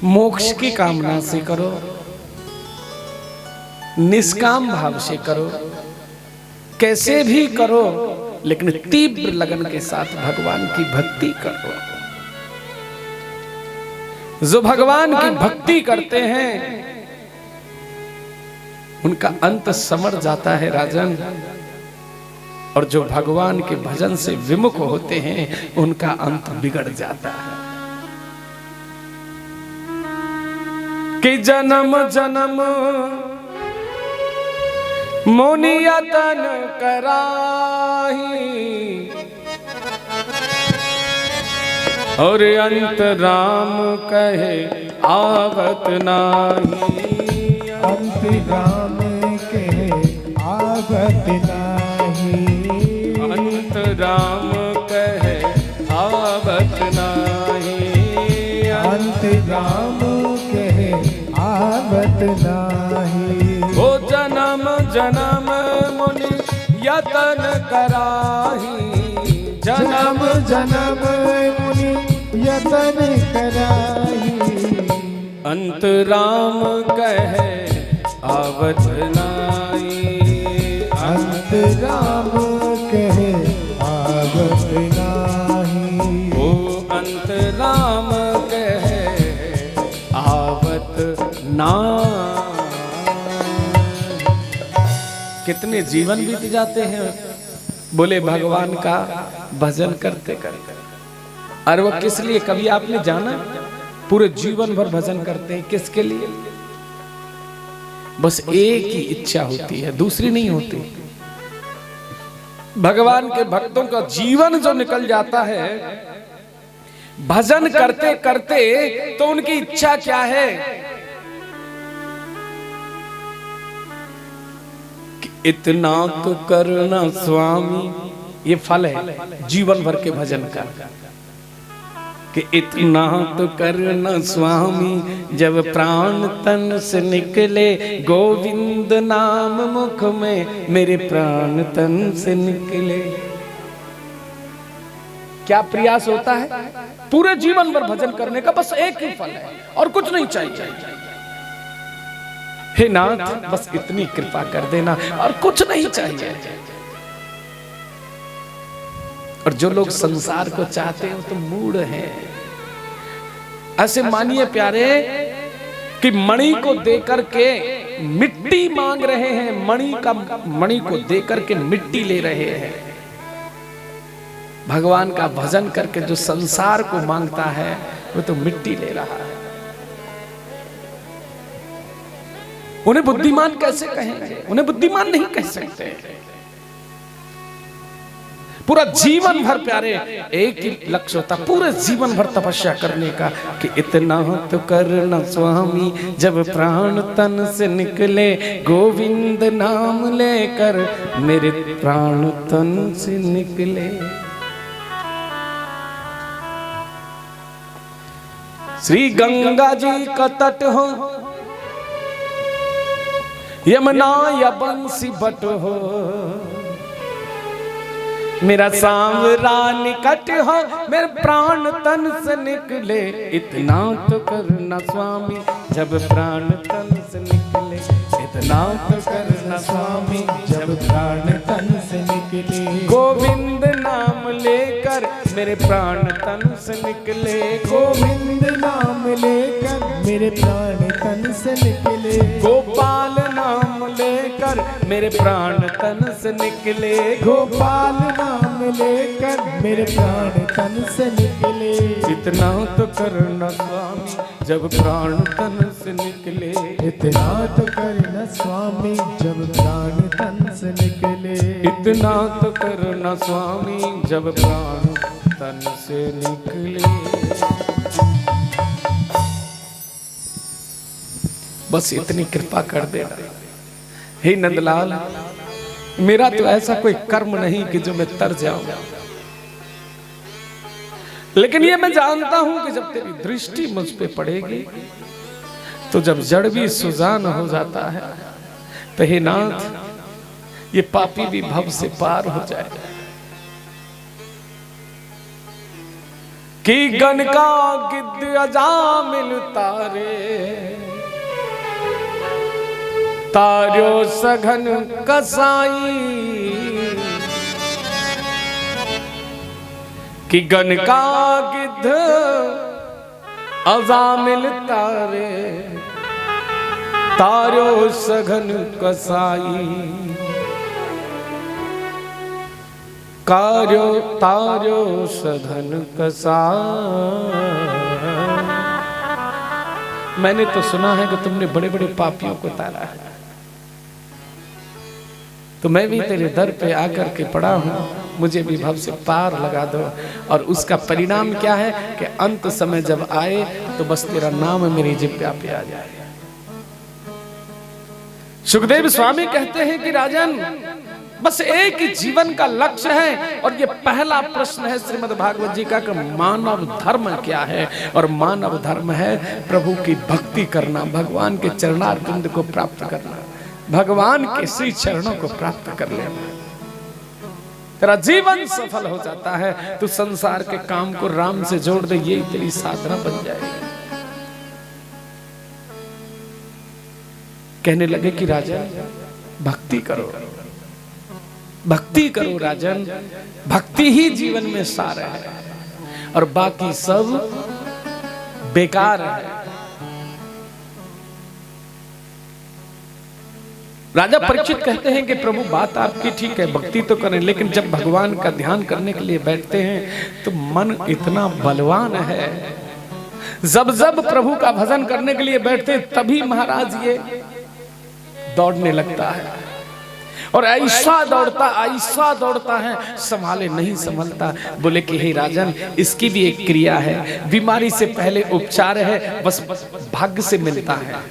मोक्ष की कामना से करो, निष्काम भाव से करो, कैसे भी करो, लेकिन तीव्र लगन के साथ भगवान की भक्ति करो। जो भगवान की भक्ति करते हैं उनका अंत समर जाता है राजन, और जो भगवान के भजन से विमुख होते हैं उनका अंत बिगड़ जाता है। कि जन्म जन्म मुनियतन कराही और अंत राम कहे आवत नाही। अंत राम कहे आवत नाही। अंत राम कहे आवत नाही। अंत राम कहे आवत नाही। ओ जन्म जन्म मुनि यतन कराही। जन्म जन्म मुनि यतन कराही। अंत राम कहे आवत नाही। अंत राम कहे आवत नाही। ओ अंत राम कहे आवत नाही। कितने जीवन बीत जाते हैं बोले भगवान का भजन करते करते। और वो किस लिए, कभी आपने जाना? पूरे जीवन भर भजन करते हैं, किसके लिए? बस एक ही इच्छा होती है, दूसरी नहीं होती। भगवान के भक्तों का जीवन जो निकल जाता है भजन करते करते, तो उनकी इच्छा क्या है? इतना तो करना स्वामी, ये फल है जीवन भर के भजन का, कि इतना तो करना स्वामी जब प्राण तन से निकले, गोविंद नाम मुख में मेरे प्राण तन से निकले। क्या प्रयास होता है? पूरे जीवन भर भजन करने का बस एक ही फल है और कुछ नहीं चाहिए। हे नाथ, बस इतनी कृपा कर देना और कुछ नहीं चाहिए। और जो लोग संसार को चाहते हैं तो मूढ़ हैं। ऐसे मानिए प्यारे कि मणि को देकर के मिट्टी मांग रहे हैं, मणि को देकर के मिट्टी ले रहे हैं। भगवान का भजन करके जो संसार को मांगता है वो तो मिट्टी ले रहा है। उन्हें बुद्धिमान कैसे कहेंगे? उन्हें बुद्धिमान नहीं कह सकते। पूरा जीवन भर प्यारे एक ही लक्ष्य होता, पूरे जीवन भर तपस्या करने का, कि इतना तो करना स्वामी जब प्राण तन से निकले, गोविंद नाम लेकर मेरे प्राण तन से निकले। श्री गंगा जी का तट हो, यमुना या बंसी बट हो, मेरा सांवरा निकट हो, मेरे प्राण तन से निकले। इतना तो करना स्वामी जब प्राण तन से निकले। इतना तो करना स्वामी जब प्राण तन से निकले। गोविंद नाम लेकर मेरे प्राण तन से निकले। गोविंद नाम लेकर मेरे प्राण तन से निकले। गोपाल नाम लेकर मेरे प्राण तन से निकले। गोपाल नाम लेकर मेरे प्राण तन से निकले। इतना तो करना स्वामी जब प्राण तन से निकले। इतना तो करना स्वामी जब प्राण तन से निकले। इतना तो करना स्वामी जब प्राण तन से निकले। बस इतनी कृपा कर देना हे नंदलाल, मेरा तो ऐसा कोई कर्म नहीं कि जो मैं तर जाऊं, लेकिन ये मैं जानता हूं कि जब तेरी दृष्टि मुझ पे पड़ेगी तो जब जड़ भी सुजान हो जाता है तो हे नाथ ये पापी भी भव से पार हो जाए। कि गण का गिद्ध अजामिल तारे, तार्यो सघन कसाई। कि गण का गिद्ध अजामिल तारे, तार्यो सघन कसाई। कार्यो तार्यो सघन कसाई। मैंने तो सुना है कि तुमने बड़े बड़े पापियों को तारा है, तो मैं भी तेरे दर पे आकर के पड़ा हूं, मुझे भी भव से पार लगा दो। और उसका परिणाम क्या है कि अंत समय जब आए तो बस तेरा नाम मेरी जिह्वा पे आ जाए। सुखदेव स्वामी कहते हैं कि राजन, बस एक ही जीवन का लक्ष्य है, और ये पहला प्रश्न है श्रीमद् भागवत जी का कि मानव धर्म क्या है। और मानव धर्म है प्रभु की भक्ति करना, भगवान के चरणारविंद को प्राप्त करना, भगवान के श्री चरणों को प्राप्त कर लेना। तेरा जीवन सफल हो जाता है, तू संसार के काम को राम से जोड़ दे, यही तेरी साधना बन जाएगी। कहने लगे कि राजन भक्ति करो, भक्ति करो राजन, भक्ति ही जीवन में सार है और बाकी सब बेकार है। राजा परीक्षित कहते हैं कि प्रभु बात आपकी ठीक है, भक्ति तो करें, लेकिन जब भगवान का ध्यान करने के लिए बैठते हैं तो मन इतना बलवान है, जब जब प्रभु का भजन करने के लिए बैठते तभी महाराज ये दौड़ने लगता है, और ऐसा दौड़ता है संभाले नहीं संभलता। बोले कि हे राजन, इसकी भी एक क्रिया है, बीमारी से पहले उपचार है, बस भाग्य से मिलता है।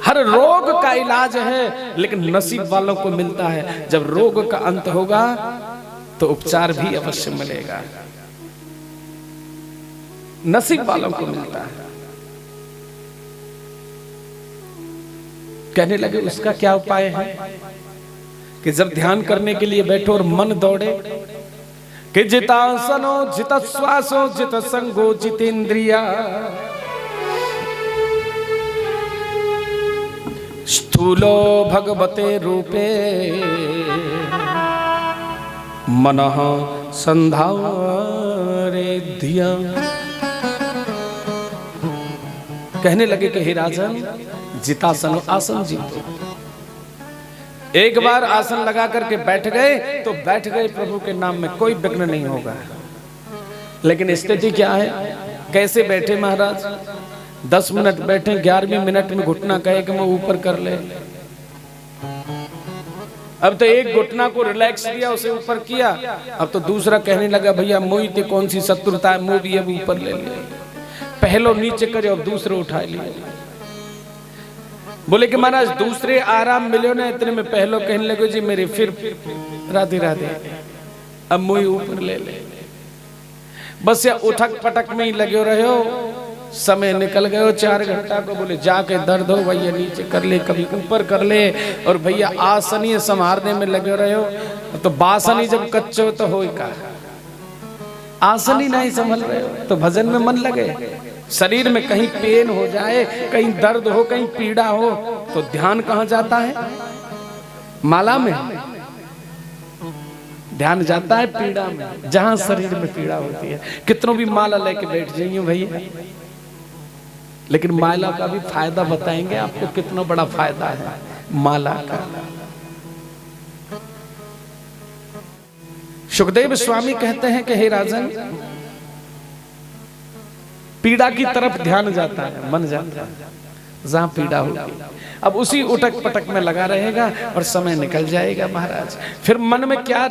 हर रोग का इलाज है, लेकिन नसीब वालों को मिलता है। जब रोग का अंत होगा तो उपचार भी अवश्य मिलेगा, नसीब वालों को मिलता है। कहने लगे उसका क्या उपाय है कि जब ध्यान करने के लिए बैठो और मन दौड़े कि जितासनो जित श्वासो जित संगो जितेंद्रिया, स्थूलो भगवते रूपे मनः संधारे धिया। कहने लगे कि हे राजन, जितासन आसन जीतो। एक बार आसन लगा करके बैठ गए तो बैठ गए, प्रभु के नाम में कोई विघ्न नहीं होगा। लेकिन स्थिति क्या है, कैसे बैठे महाराज? 10 मिनट बैठे, 11वें मिनट में घुटना कहे कि मैं ऊपर कर ले। अब तो एक घुटना को रिलैक्स दिया, उसे ऊपर किया, अब तो दूसरा कहने लगा भैया मोई ते कौन सी शत्रुता है, मुंह भी अब ऊपर ले लिया। पहलो नीचे करे और दूसरे उठा लिए। बोले कि महाराज दूसरे आराम मिले ना, इतने में पहलो कहने लगे जी मेरे फिर राधे राधे, अब मुंह ऊपर ले ले। बस या उठक पटक में ही लगे रहे हो, समय निकल गए हो 4 घंटा को। बोले जाके दर्द हो भैया नीचे कर ले, कभी ऊपर कर ले, और भैया आसनी संभारने में लगे रहे हो। तो बासनी जब कच्चे हो तो हो का, आसनी नहीं संभल रहे हो तो भजन में मन लगे। शरीर में कहीं पेन हो जाए, कहीं दर्द हो, कहीं पीड़ा हो, तो ध्यान कहाँ जाता है? माला में ध्यान जाता है, पीड़ा में, जहां शरीर में पीड़ा होती है। कितनों भी माला लेके बैठ जाइए भैया, लेकिन माला का भी फायदा बताएंगे आपको, कितना बड़ा फायदा है माला का। सुखदेव स्वामी कहते हैं कि हे राजन, पीड़ा की तरफ ध्यान जाता है, मन जाता है जहां पीड़ा होगी। अब उसी उटक पटक में लगा रहेगा और समय निकल जाएगा महाराज। फिर मन में क्या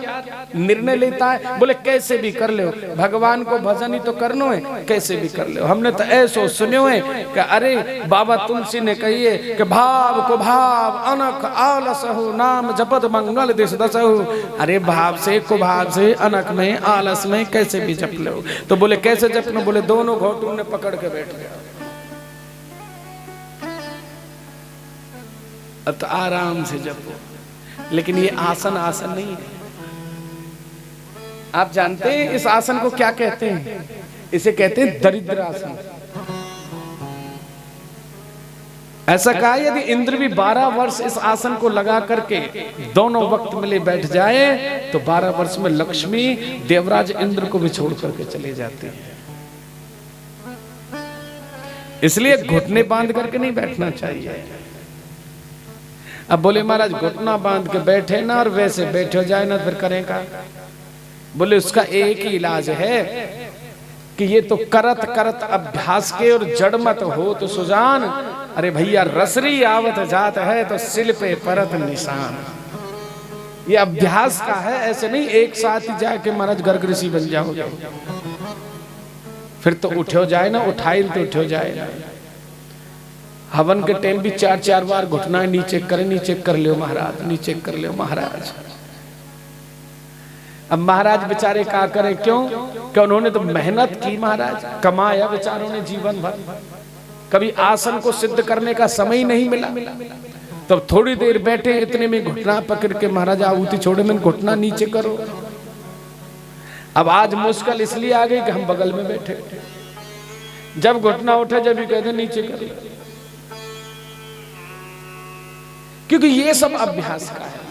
निर्णय लेता है, बोले कैसे भी कर लो भगवान को भजन ही तो करनो है, कैसे भी कर लो। हमने तो ऐसो सुनो है कि अरे बाबा तुलसी ने कहिए कि भाव को भाव अनख आलस हो नाम जपत मंगल दिस दसहु। अरे भाव से कुभाव से अनख में आलस में कैसे भी जप लो। तो बोले कैसे जप लो, बोले दोनों घोटों ने पकड़ के बैठ गया। अब तो आराम से जपो, लेकिन ये आसन आसन नहीं है। आप जानते हैं इस आसन को क्या कहते हैं? इसे कहते हैं दरिद्र आसन। ऐसा कहा यदि इंद्र भी 12 वर्ष इस आसन को लगा करके दोनों वक्त मिले बैठ जाए तो 12 वर्ष में लक्ष्मी देवराज इंद्र को भी छोड़ करके चले जाते हैं। इसलिए घुटने बांध करके नहीं बैठना चाहिए। अब बोले महाराज घुटना बांध के बैठे ना और वैसे बैठे जाए ना फिर करेगा। बोले उसका एक ही इलाज है कि ये तो करत करत अभ्यास के और जड़ मत हो तो सुजान। अरे भैया रसरी आवत जात है तो सिल पे परत निशान। ये अभ्यास का है, ऐसे नहीं एक साथ ही जाके महाराज गर्ग ऋषि बन जाओगे। फिर तो उठो जाए ना, उठाई तो उठो जाए ना। हवन के टाइम भी 4-4 बार घुटना नीचे करे, नीचे कर लियो महाराज, नीचे कर लियो महाराज। अब महाराज बेचारे क्या करें, क्यों कि उन्होंने तो मेहनत की महाराज, कमाया बेचारों ने जीवन भर, कभी आसन को सिद्ध करने का समय नहीं मिला। तब थोड़ी देर बैठे, इतने में घुटना पकड़ के महाराज आहुति छोड़े में घुटना नीचे करो। अब आज मुश्किल इसलिए आ गई कि हम बगल में बैठे, जब घुटना उठे जब भी कहते नीचे कर लो, क्योंकि ये सब अभ्यास का है।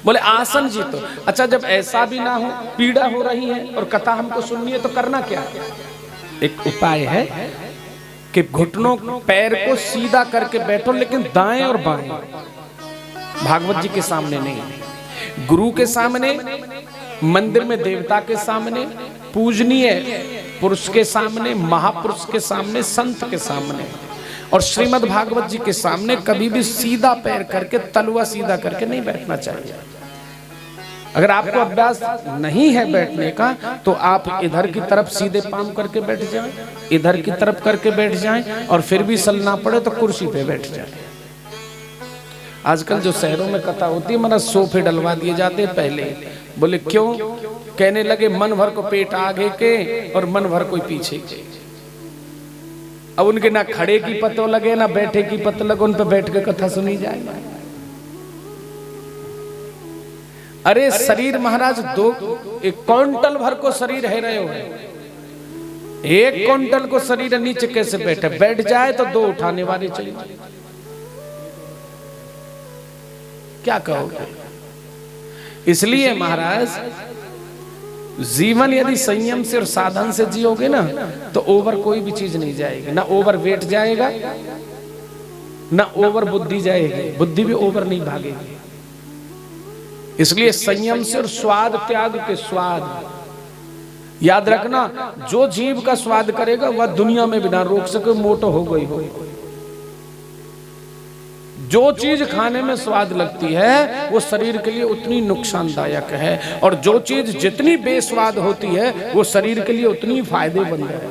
बोले आसन जी तो अच्छा, जब ऐसा भी ना हो, पीड़ा हो रही है और कथा हमको सुननी है तो करना क्या है? एक उपाय है कि घुटनों पैर को सीधा करके बैठो, लेकिन दाएं और बाएं, भागवत जी के सामने नहीं, गुरु के सामने, मंदिर में देवता के सामने, पूजनीय पुरुष के सामने, महापुरुष के सामने, संत के सामने और श्रीमद् भागवत जी के सामने कभी भी सीधा पैर करके, तलवा सीधा करके नहीं बैठना चाहिए। अगर आपको अभ्यास नहीं है बैठने का तो आप इधर की तरफ सीधे पांव करके बैठ जाएं, इधर की तरफ करके बैठ जाएं और फिर भी चलना पड़े तो कुर्सी पे बैठ जाएं। आजकल जो शहरों में कथा होती है, मतलब सोफे डलवा दिए जाते हैं पहले। बोले क्यों? कहने लगे मन भर को पेट आगे के और मन भर कोई पीछे के। अब उनके ना खड़े की पतो लगे ना बैठे की पतो लगे, उन पे बैठ के कथा सुनी जाए। अरे शरीर महाराज एक क्विंटल भर को शरीर है रहे हो, एक क्विंटल को शरीर नीचे कैसे बैठे? बैठ जाए तो 2 उठाने वाले चाहिए, क्या कहोगे? इसलिए महाराज जीवन यदि संयम से और साधन से जियोगे ना तो ओवर कोई भी चीज नहीं जाएगी, ना ओवर वेट जाएगा ना ओवर बुद्धि जाएगी, बुद्धि भी ओवर नहीं भागेगी। इसलिए संयम से और स्वाद त्याग के स्वाद याद रखना, जो जीव का स्वाद करेगा वह दुनिया में बिना रोक सके मोटो हो गई हो। जो चीज खाने में स्वाद लगती है वो शरीर के लिए उतनी नुकसानदायक है, और जो चीज जितनी बेस्वाद होती है वो शरीर के लिए उतनी फायदेमंद है।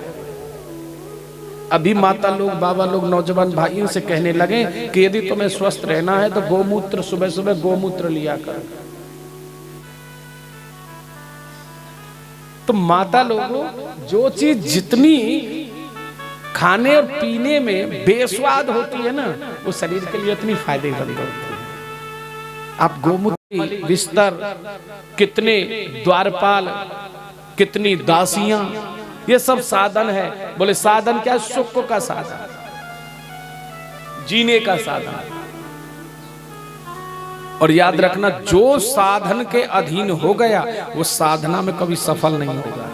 अभी माता लोग, बाबा लोग, नौजवान भाइयों से कहने लगे कि यदि तुम्हें स्वस्थ रहना है तो गोमूत्र, सुबह सुबह गोमूत्र लिया कर। तो माता लोगों, जो चीज जितनी खाने और पीने में बेस्वाद होती है ना वो शरीर के लिए इतनी फायदेमंद होती है। आप गोमूत्र, बिस्तर, कितने द्वारपाल, कितनी दासियां, ये सब साधन है। बोले साधन क्या? सुख का साधन, जीने का साधन। और याद रखना, जो साधन के अधीन हो गया वो साधना में कभी सफल नहीं होगा।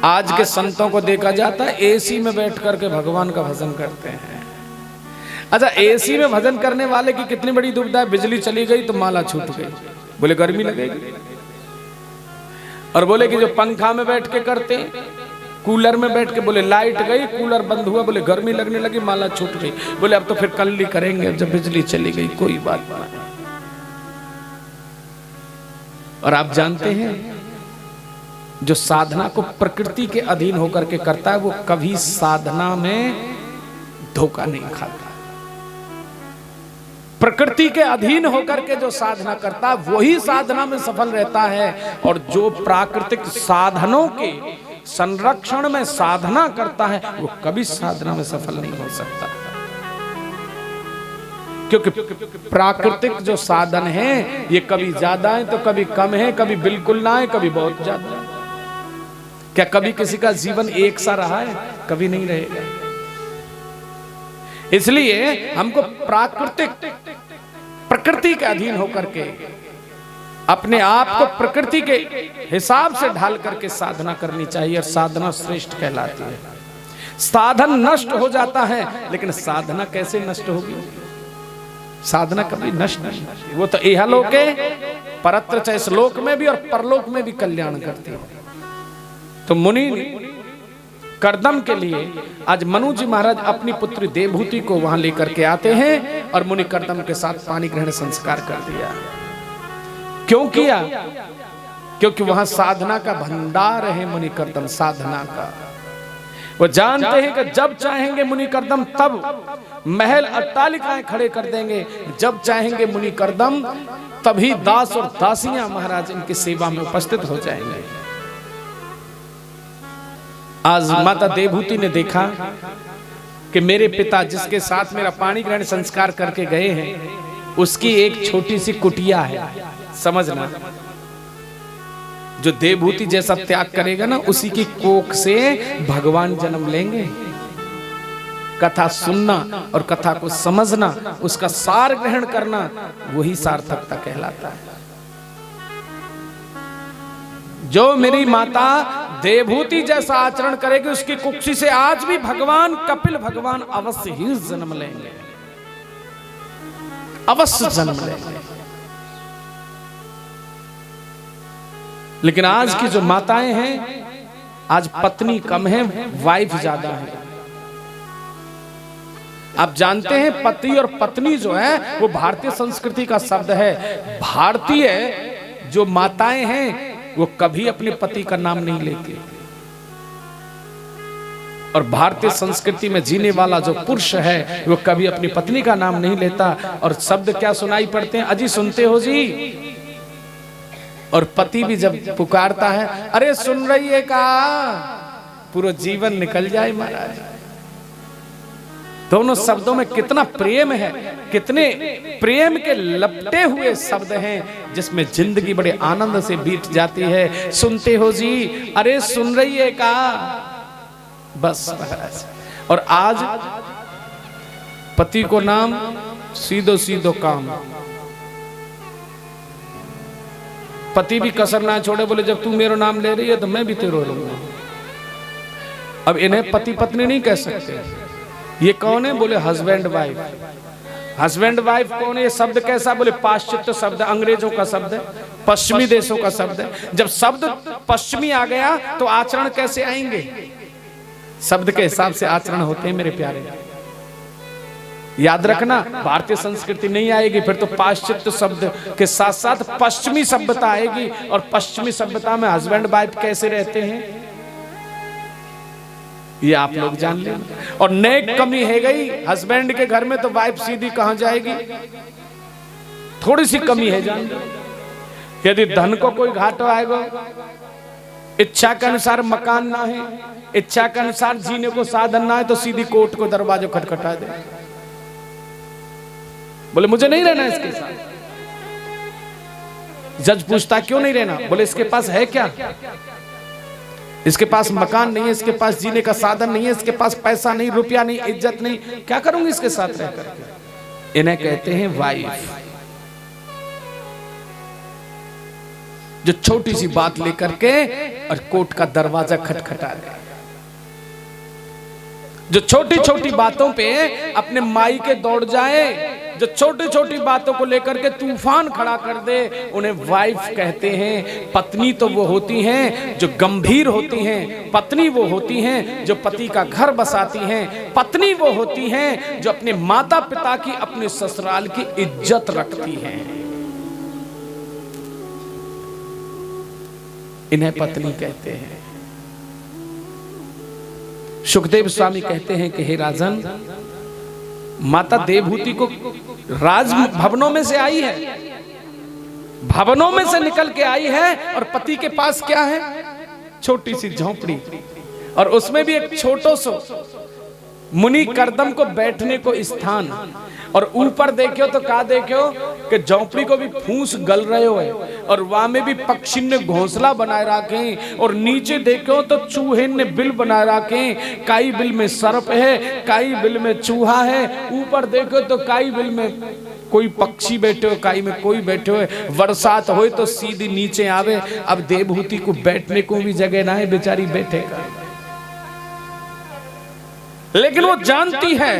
आज के संतों को देखा जाता है एसी में बैठ करके भगवान का भजन करते हैं। अच्छा, एसी में भजन करने वाले की कितनी बड़ी दुविधा है, बिजली चली गई तो माला छूट गई, बोले गर्मी लगेगी। और बोले कि जो पंखा में बैठ के करते हैं कूलर में बैठ के बोले लाइट गई, कूलर बंद हुआ, बोले गर्मी लगने लगी, माला छूट गई, बोले अब तो फिर कल ही करेंगे जब बिजली चली गई, कोई बात नहीं। और आप जानते हैं जो साधना को प्रकृति के अधीन होकर के करता है वो कभी साधना में धोखा नहीं खाता। प्रकृति के अधीन होकर के जो साधना करता है वही साधना में सफल रहता है, और जो प्राकृतिक साधनों के संरक्षण में साधना करता है वो कभी साधना में सफल नहीं हो सकता, क्योंकि प्राकृतिक जो साधन है ये कभी ज्यादा है तो कभी कम है, कभी बिल्कुल ना है, कभी बहुत ज्यादा है। क्या कभी किसी का जीवन एक सा रहा है? कभी नहीं रहेगा। इसलिए हमको प्रकृति के अधीन होकर के अपने आप को प्रकृति के हिसाब से ढाल करके साधना करनी चाहिए, और साधना श्रेष्ठ कहलाती है। साधन नष्ट हो जाता है, लेकिन साधना कैसे नष्ट होगी? साधना कभी नष्ट नहीं, वो तो इहलोक है, परत्र चाहे श्लोक में भी और परलोक में भी कल्याण करती है। तो मुनि कर्दम के लिए आज मनु जी महाराज अपनी पुत्री देवहूति को वहां लेकर के आते हैं, और मुनि कर्दम के साथ पानी ग्रहण संस्कार कर दिया। क्यों किया? क्योंकि वहां साधना का भंडार है। मुनि कर्दम साधना का वो जानते हैं कि जब चाहेंगे मुनि कर्दम तब महल अट्टालिकाएं खड़े कर देंगे, जब चाहेंगे मुनि कर्दम तभी दास और दासियां महाराज इनकी सेवा में उपस्थित हो जाएंगे। आज माता देवहूति ने देखा कि मेरे पिता जिसके साथ मेरा पानी ग्रहण संस्कार करके गए हैं उसकी एक छोटी सी कुटिया है। समझना, जो देवहूति जैसा त्याग करेगा ना उसी की कोख से भगवान जन्म लेंगे। कथा सुनना और कथा को समझना, उसका सार ग्रहण करना, वही सार्थकता कहलाता है। जो मेरी माता देवहूति जैसा आचरण करेगी उसकी कुक्षी से आज भी भगवान कपिल भगवान अवश्य ही जन्म लेंगे, अवश्य जन्म लेंगे। लेकिन आज की जो माताएं हैं, आज पत्नी कम है, वाइफ ज्यादा है। आप जानते हैं पति और पत्नी जो है वो भारतीय संस्कृति का शब्द है। भारतीय जो माताएं हैं वो कभी अपने पति का नाम नहीं लेती, और भारतीय संस्कृति में जीने वाला जो पुरुष है वो कभी अपनी पत्नी का नाम नहीं लेता। और शब्द क्या सुनाई पड़ते हैं? अजी सुनते हो जी? और पति भी जब पुकारता है, अरे सुन रही है का, पूरा जीवन निकल जाए महाराज। दोनों शब्दों में कितना प्रेम है, कितने प्रेम के लपटे हुए शब्द हैं जिसमें जिंदगी बड़े आनंद से बीत जाती है। सुनते हो जी, अरे सुन रही है का, बस महाराज। और आज पति को नाम सीधो सीधो काम। पति भी कसर ना छोड़े, बोले जब तू मेरा नाम ले रही है तो मैं भी तेरो लूंगा। अब इन्हें पति पत्नी नहीं कह सकते। ये कौन है? बोले हस्बैंड वाइफ। हस्बैंड वाइफ कौन है? ये शब्द कैसा? बोले पाश्चात्य शब्द, अंग्रेजों का शब्द है, पश्चिमी देशों का शब्द है। जब शब्द पश्चिमी आ गया तो आचरण कैसे आएंगे? शब्द के हिसाब से आचरण होते हैं मेरे प्यारे। याद रखना, भारतीय संस्कृति नहीं आएगी फिर तो पाश्चात्य शब्द के साथ साथ पश्चिमी सभ्यता आएगी। और पश्चिमी सभ्यता में हस्बैंड वाइफ कैसे रहते हैं ये आप लोग जान लें। और नेक कमी है गई हस्बैंड के घर में तो वाइफ सीधी कहां जाएगी? थोड़ी सी कमी है जान। यदि धन को कोई घाटा आएगा, इच्छा के अनुसार मकान ना है, इच्छा के अनुसार जीने को साधन ना है, तो सीधी कोर्ट को दरवाजा खटखटा दे, बोले मुझे नहीं रहना इसके साथ। जज पूछता क्यों नहीं रहना? बोले इसके पास है क्या? इसके पास मकान नहीं है, इसके पास जीने का साधन नहीं है, इसके पास पैसा नहीं, रुपया नहीं, इज्जत नहीं, क्या करूंगी इसके साथ रहकर? इन्हें कहते हैं वाइफ। जो छोटी सी बात लेकर के और कोर्ट का दरवाजा खटखटा दे, जो छोटी छोटी बातों पे अपने माई के दौड़ जाए, जो छोटी छोटी बातों को लेकर के तूफान खड़ा कर दे, उन्हें वाइफ कहते हैं। पत्नी तो वो होती हैं जो गंभीर होती हैं, पत्नी वो होती हैं जो पति का घर बसाती हैं, पत्नी वो होती हैं जो अपने माता पिता की, अपने ससुराल की इज्जत रखती हैं। इन्हें पत्नी कहते हैं। सुखदेव स्वामी कहते हैं कि हे राजन, माता देवहूति को राज भवनों में से आई है, भवनों में से निकल के आई है, और पति के पास क्या है? छोटी सी झोंपड़ी, और उसमें भी एक छोटो सो मुनि कर्दम को बैठने को स्थान। और ऊपर देखियो तो क्या देखियो कि झोंपड़ी को भी फूस गल रहे हो है, और वहां में भी पक्षी ने घोंसला बनाए रखे, और नीचे देखो तो चूहे ने बिल बनाए रखे। काई बिल में सर्प है, काई बिल में चूहा है, ऊपर देखो तो काई बिल में कोई पक्षी बैठे हो, काई में कोई बैठे हो। बरसात हो तो सीधी नीचे आवे। अब देवहूति को बैठने को भी जगह ना है, बेचारी बैठेगा। लेकिन वो जानती है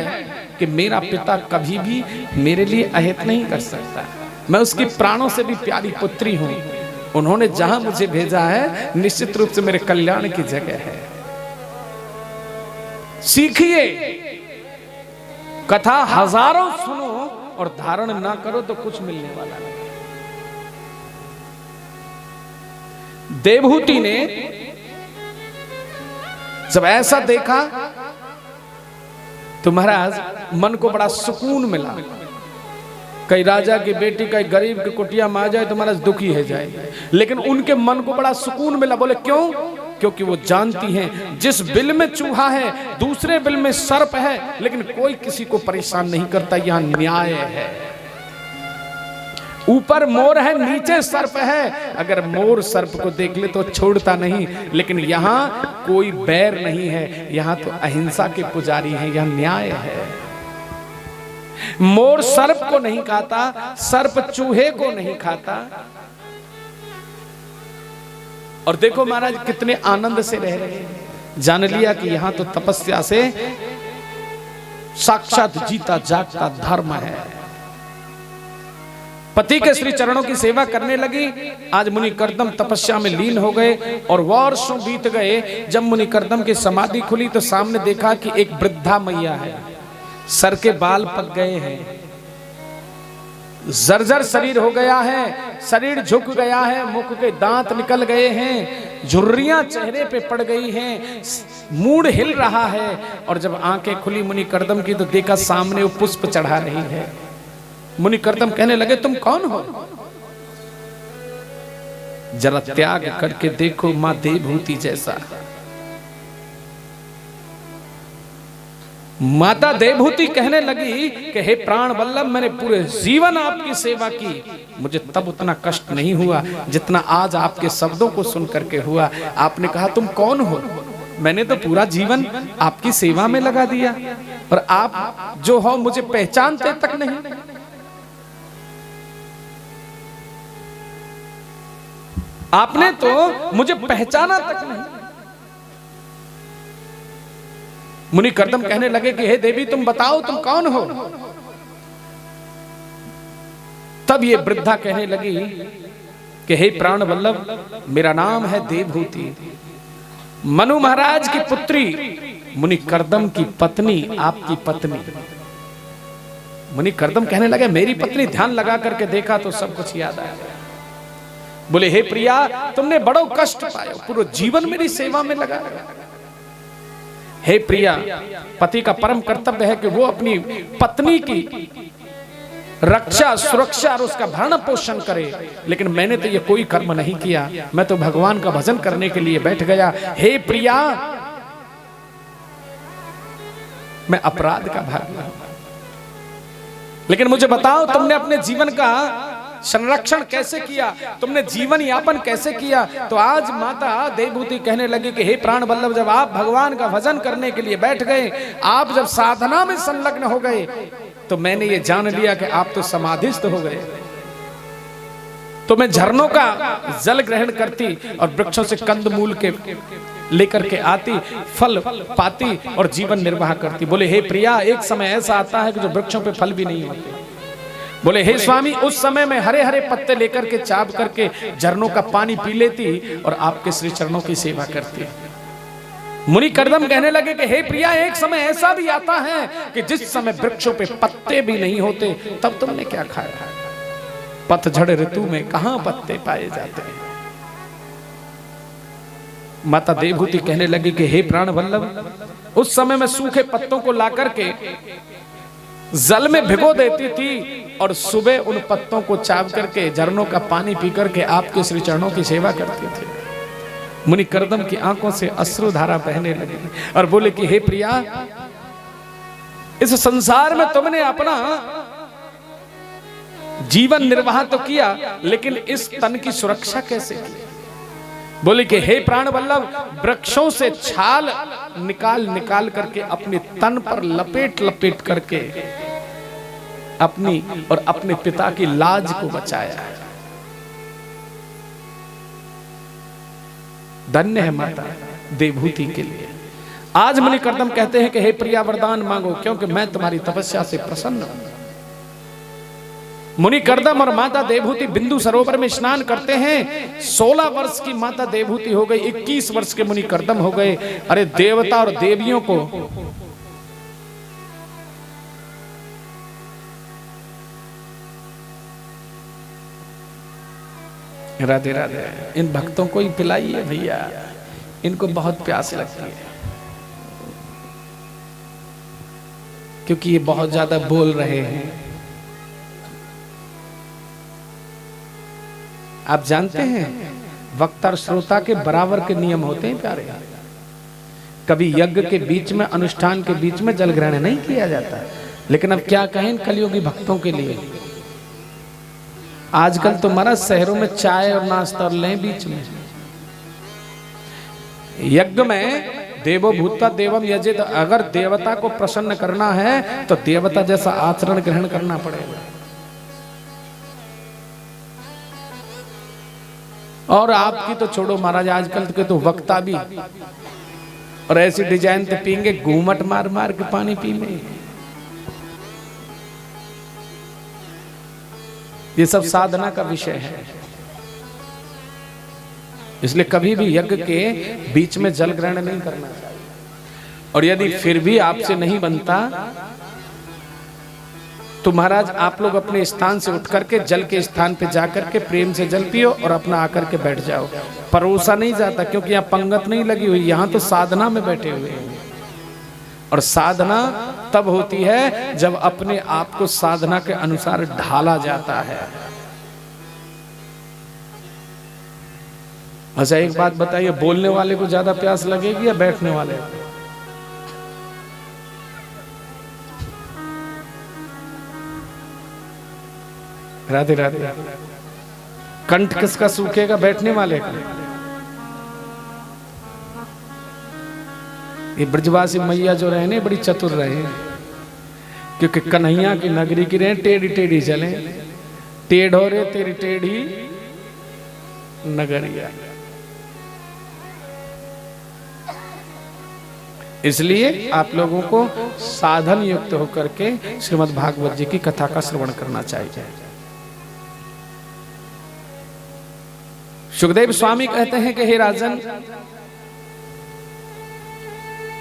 कि मेरा पिता कभी भी मेरे लिए अहित नहीं कर सकता, मैं उसकी प्राणों से भी प्यारी पुत्री हूं। उन्होंने जहां मुझे भेजा है निश्चित रूप से मेरे कल्याण की जगह है। सीखिए, कथा हजारों सुनो और धारण ना करो तो कुछ मिलने वाला नहीं। देवहूति ने जब ऐसा देखा तो महाराज मन को बड़ा सुकून मिला। कई राजा की बेटी, कई गरीब की कुटिया में आ जाए तो महाराज दुखी है जाए, लेकिन उनके मन को बड़ा सुकून मिला। बोले क्यों? क्योंकि वो जानती हैं जिस बिल में चूहा है, दूसरे बिल में सर्प है, लेकिन कोई किसी को परेशान नहीं करता। यहाँ न्याय है। ऊपर मोर है, नीचे सर्प है। अगर मोर सर्प को देख ले तो छोड़ता नहीं, लेकिन यहाँ कोई बैर नहीं है। यहाँ तो अहिंसा के पुजारी हैं, यहाँ न्याय है। मोर सर्प को नहीं खाता, सर्प चूहे को नहीं खाता। और देखो महाराज कितने आनंद से रह रहे हैं। जान लिया कि यहाँ तो तपस्या से साक्षात जीता जागता धर्म है। पति के श्री चरणों की सेवा करने लगी। आज मुनि कर्दम तपस्या में लीन हो गए और वर्षों बीत गए। जब मुनि कर्दम की समाधि खुली तो सामने देखा कि एक वृद्धा मैया है, सर के बाल पक गए हैं, जर्जर शरीर हो गया है, शरीर झुक गया है, मुख के दांत निकल गए हैं, झुर्रियां चेहरे पे पड़ गई हैं, मूड हिल रहा है। और जब आंखें खुली मुनि कर्दम की तो देखा सामने वो पुष्प चढ़ा रही है। मुनि कर्दम कहने लगे तुम कौन हो? जरा त्याग करके देखो मां देवहूति जैसा। माता देवहूति कहने लगी कि हे प्राण वल्लभ, मैंने पूरे जीवन आपकी सेवा की, मुझे तब उतना कष्ट नहीं हुआ जितना आज आपके शब्दों को सुन करके हुआ। आपने कहा तुम कौन हो? मैंने तो पूरा जीवन आपकी सेवा में लगा दिया, और आप जो हो मुझे पहचानते तक नहीं। आपने तो मुझे पहचाना तक नहीं। मुनि कर्दम कहने लगे कि हे देवी तुम बताओ तुम कौन हो? तब ये वृद्धा कहने लगी कि हे प्राण वल्लभ, मेरा नाम है देवहूति, मनु महाराज की पुत्री, मुनि कर्दम की पत्नी, आपकी पत्नी। मुनि कर्दम कहने लगे मेरी पत्नी? ध्यान लगा करके देखा तो सब कुछ याद आया। बोले हे प्रिया, तुमने बड़ो कष्ट पाया, पूरा जीवन मेरी सेवा में लगा। हे प्रिया, पति का परम कर्तव्य है कि वो अपनी पत्नी की रक्षा, सुरक्षा और उसका भरण पोषण करे, लेकिन मैंने तो ये कोई कर्म नहीं किया, मैं तो भगवान का भजन करने के लिए बैठ गया। हे प्रिया, मैं अपराध का भागी हूं, लेकिन मुझे बताओ तुमने अपने जीवन का संरक्षण कैसे किया, तुमने जीवन यापन कैसे किया? तो आज माता देवहूति कहने लगी कि हे प्राण वल्लभ, जब आप भगवान का भजन करने के लिए बैठ गए, आप जब साधना में संलग्न हो गए, तो मैंने ये जान लिया कि आप तो समाधिस्थ हो गए। तो मैं झरनों का जल ग्रहण करती और वृक्षों से कंदमूल के लेकर के आती, फल पाती और जीवन निर्वाह करती। बोले हे प्रिया, एक समय ऐसा आता है कि जो वृक्षों पे फल भी नहीं होते, बोले हे स्वामी, उस समय में हरे हरे पत्ते लेकर के चाप करके झरनों का पानी पी लेती और आपके श्री चरणों की सेवा करती। मुनि कर्दम कहने लगे कि हे प्रिया, एक समय ऐसा भी आता है कि जिस समय वृक्षों पे पत्ते भी नहीं होते, तब तुमने क्या खाया? पतझड़ ऋतु में कहां पत्ते पाए जाते हैं। माता देवहूति कहने लगी कि हे प्राण वल्लभ, उस समय में सूखे पत्तों को लाकर के जल में भिगो देती थी और सुबह उन पत्तों को चाव करके झरनों का पानी पी करके आपके श्री चरणों की सेवा करती थी। मुनि कर्दम की आंखों से अश्रुधारा बहने लगी और बोले कि हे प्रिया, इस संसार में तुमने अपना जीवन निर्वाह तो किया, लेकिन इस तन की सुरक्षा कैसे की? बोले कि हे प्राण वल्लभ, वृक्षों से छाल निकाल निकाल करके अपने तन पर लपेट लपेट करके अपनी और अपने पिता की लाज को बचाया है। धन्य है माता देवहूति के लिए। आज मुनि कर्दम कहते हैं कि हे प्रिया, वरदान मांगो, क्योंकि मैं तुम्हारी तपस्या से प्रसन्न हूं। मुनि कर्दम और माता देवहूति बिंदु सरोवर में स्नान करते हैं। 16 वर्ष की माता देवहूति हो गई, 21 वर्ष के मुनि कर्दम हो गए। अरे देवता और देवियों को राधे राधे, इन भक्तों को ही पिलाइए भैया, इनको बहुत प्यास लगती है, क्योंकि ये बहुत ज्यादा बोल रहे हैं। आप जानते हैं वक्ता और श्रोता के बराबर के नियम होते हैं प्यारे। कभी यज्ञ के बीच में, अनुष्ठान के बीच में जल ग्रहण नहीं किया जाता, लेकिन अब क्या कहें कलियुगी भक्तों के लिए। आजकल तो महाराज शहरों में चाय और नाश्ता और लें बीच में। यज्ञ में देवो भूत्वा देवम यजेत, अगर देवता को प्रसन्न करना है तो देवता जैसा आचरण ग्रहण करना पड़ेगा। और आपकी तो छोड़ो महाराज, आजकल के तो वक्ता भी और ऐसी डिजाइन तो पीएंगे, घूमट मार मार के पानी पी में। ये सब साधना का विषय है, इसलिए कभी भी यज्ञ के बीच में जल ग्रहण नहीं करना चाहिए। और यदि फिर भी आपसे नहीं बनता तो महाराज आप लोग अपने स्थान से उठ करके जल के स्थान पे जाकर के प्रेम से जल पियो और अपना आकर के बैठ जाओ। परोसा नहीं जाता, क्योंकि यहाँ पंगत नहीं लगी हुई, यहाँ तो साधना में बैठे हुए हैं। और साधना तब होती है जब अपने आप को साधना के अनुसार ढाला जाता है। अच्छा एक बात बताइए, बोलने वाले को ज्यादा प्यास लगेगी या बैठने वाले को? राधे राधे। कंठ किसका सूखेगा? बैठने वाले का। ये ब्रजवासी मैया जो रहे ने बड़ी चतुर रहे, क्योंकि कन्हैया की नगरी की रहे टेढ़ी टेढ़ी चले, टेढ़ हो रे तेरी टेढ़ी नगरिया। इसलिए आप लोगों को साधन युक्त होकर के श्रीमद् भागवत जी की कथा का श्रवण करना चाहिए। सुखदेव स्वामी कहते हैं कि हे राजन,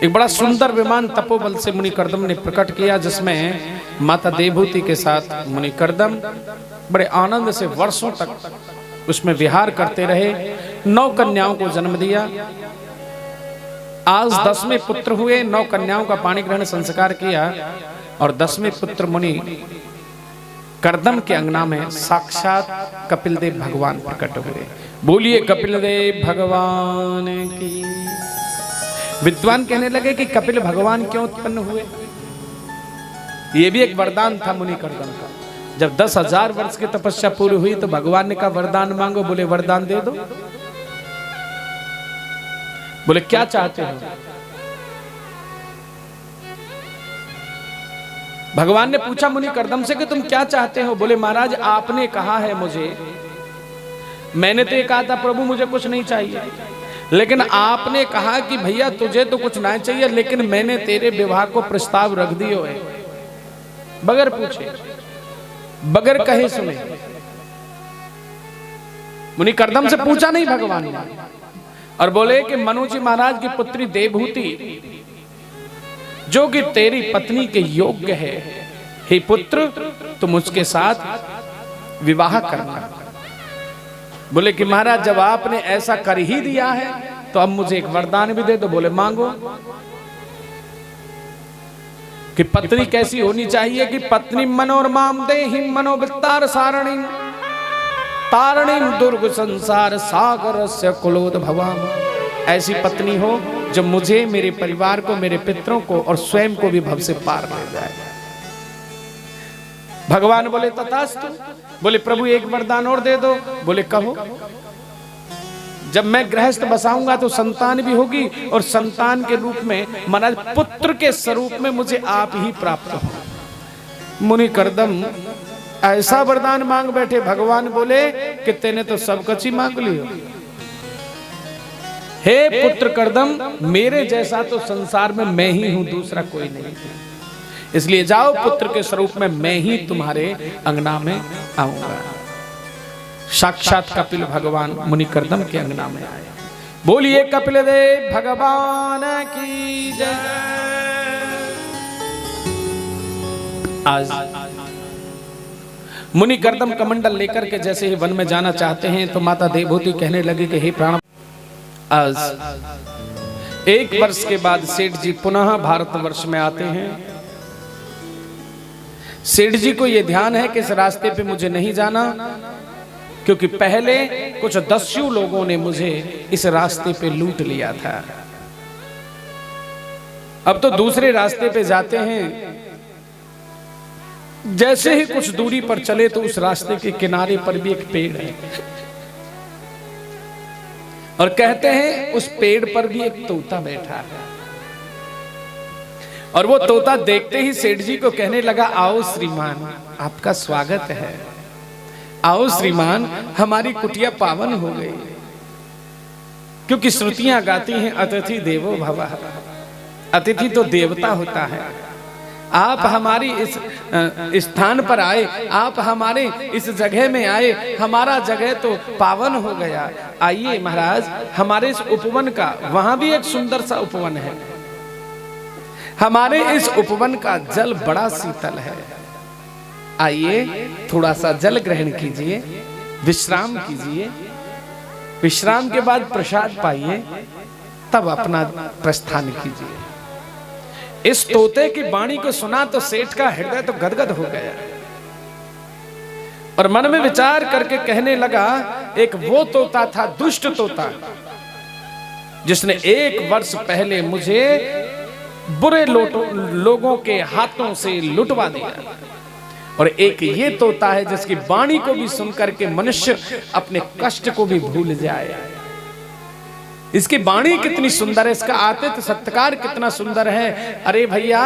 एक बड़ा सुंदर विमान तपोबल से मुनि कर्दम ने प्रकट किया, जिसमें माता देवहूति के साथ मुनि कर्दम बड़े आनंद से वर्षों तक उसमें विहार करते रहे। 9 कन्याओं को जन्म दिया। आज 10वें पुत्र हुए। 9 कन्याओं का पाणी ग्रहण संस्कार किया और 10वें पुत्र मुनि कर्दम के अंगना में साक्षात कपिलदेव भगवान प्रकट हुए। बोलिए कपिलदेव भगवान की। विद्वान कहने लगे कि कपिल भगवान क्यों उत्पन्न हुए? यह भी एक वरदान था मुनि कर्दम का। जब 10,000 वर्ष की तपस्या पूरी हुई तो भगवान ने कहा वरदान मांगो। बोले वरदान दे दो। बोले क्या चाहते हो? भगवान ने पूछा मुनि कर्दम से कि तुम क्या चाहते हो? बोले महाराज आपने कहा है मुझे, मैंने तो ये कहा था प्रभु मुझे कुछ नहीं चाहिए, लेकिन आपने कहा कि भैया तुझे तो कुछ नहीं चाहिए, लेकिन मैंने तेरे विवाह को प्रस्ताव रख दियो है बगैर पूछे। बगैर कहे सुने। मुनि कर्दम से पूछा नहीं भगवान ने, और बोले कि मनु जी महाराज की पुत्री देवहूति जो कि तेरी पत्नी के योग्य है, हे पुत्र तुम उसके साथ विवाह करना। बोले कि महाराज जब आपने ऐसा कर ही दिया है तो अब मुझे एक वरदान भी दे दो। बोले मांगो। कि पत्नी कैसी होनी चाहिए कि पत्नी मनोरमाम देहिं मनोवित्तार सारणिं तारणिं दुर्ग संसार सागर से कुलोद भवाम। ऐसी पत्नी हो जो मुझे, मेरे परिवार को, मेरे पितरों को और स्वयं को भी भव से पार ले जाए। भगवान बोले तथास्तु। बोले प्रभु एक वरदान और दे दो। बोले कहो। जब मैं गृहस्थ बसाऊंगा तो संतान भी होगी, और संतान के रूप में महाराज पुत्र के स्वरूप में मुझे आप ही प्राप्त हो। मुनि कर्दम ऐसा वरदान मांग बैठे। भगवान बोले कि तेने तो सब कुछ ही मांग लियो। हे पुत्र कर्दम, मेरे जैसा तो संसार में मैं ही हूं, दूसरा कोई नहीं। इसलिए जाओ, पुत्र के स्वरूप में मैं ही तुम्हारे अंगना में आऊंगा। साक्षात कपिल भगवान मुनि कर्दम के अंगना में आए। बोलिए कपिल देव भगवान की जय। आज मुनि कर्दम कमंडल लेकर के जैसे ही वन में जाना चाहते हैं तो माता देवहूति कहने लगी कि हे प्राण, आज 1 वर्ष के बाद सेठ जी पुनः भारतवर्ष में आते हैं। सेठ जी को यह ध्यान है कि इस रास्ते पे मुझे नहीं जाना, क्योंकि पहले कुछ दस्यु लोगों ने मुझे इस रास्ते पे लूट लिया था। अब तो दूसरे रास्ते पे जाते हैं। जैसे ही कुछ दूरी पर चले तो उस रास्ते के किनारे पर भी एक पेड़ है, और कहते हैं उस पेड़ पर भी एक तोता बैठा है। और वो तोता देखते ही सेठ जी को कहने लगा, आओ श्रीमान, आपका स्वागत है। आओ श्रीमान, हमारी कुटिया पावन हो गई। क्योंकि श्रुतियां गाती हैं अतिथि देवो भवः। अतिथि तो देवता होता है। आप हमारी इस स्थान पर आए, आप हमारे इस जगह में आए, हमारा जगह तो पावन हो गया। आइए महाराज, हमारे इस उपवन का, वहां भी एक सुंदर सा उपवन है, हमारे इस उपवन का जल बड़ा शीतल है। आइए थोड़ा सा जल ग्रहण कीजिए, विश्राम कीजिए, विश्राम के बाद प्रसाद पाइए, तब अपना प्रस्थान कीजिए। इस तोते की वाणी को सुना तो सेठ का हृदय तो गदगद हो गया, और मन में विचार करके कहने लगा, एक वो तोता था, दुष्ट तोता, जिसने 1 वर्ष पहले मुझे बुरे लोगों के हाथों से लुटवा दिया, और एक ये तोता है जिसकी वाणी को भी सुनकर के मनुष्य अपने कष्ट को भी भूल जाए। इसकी वाणी कितनी सुंदर है, इसका आतिथ्य सत्कार कितना सुंदर है। अरे भैया,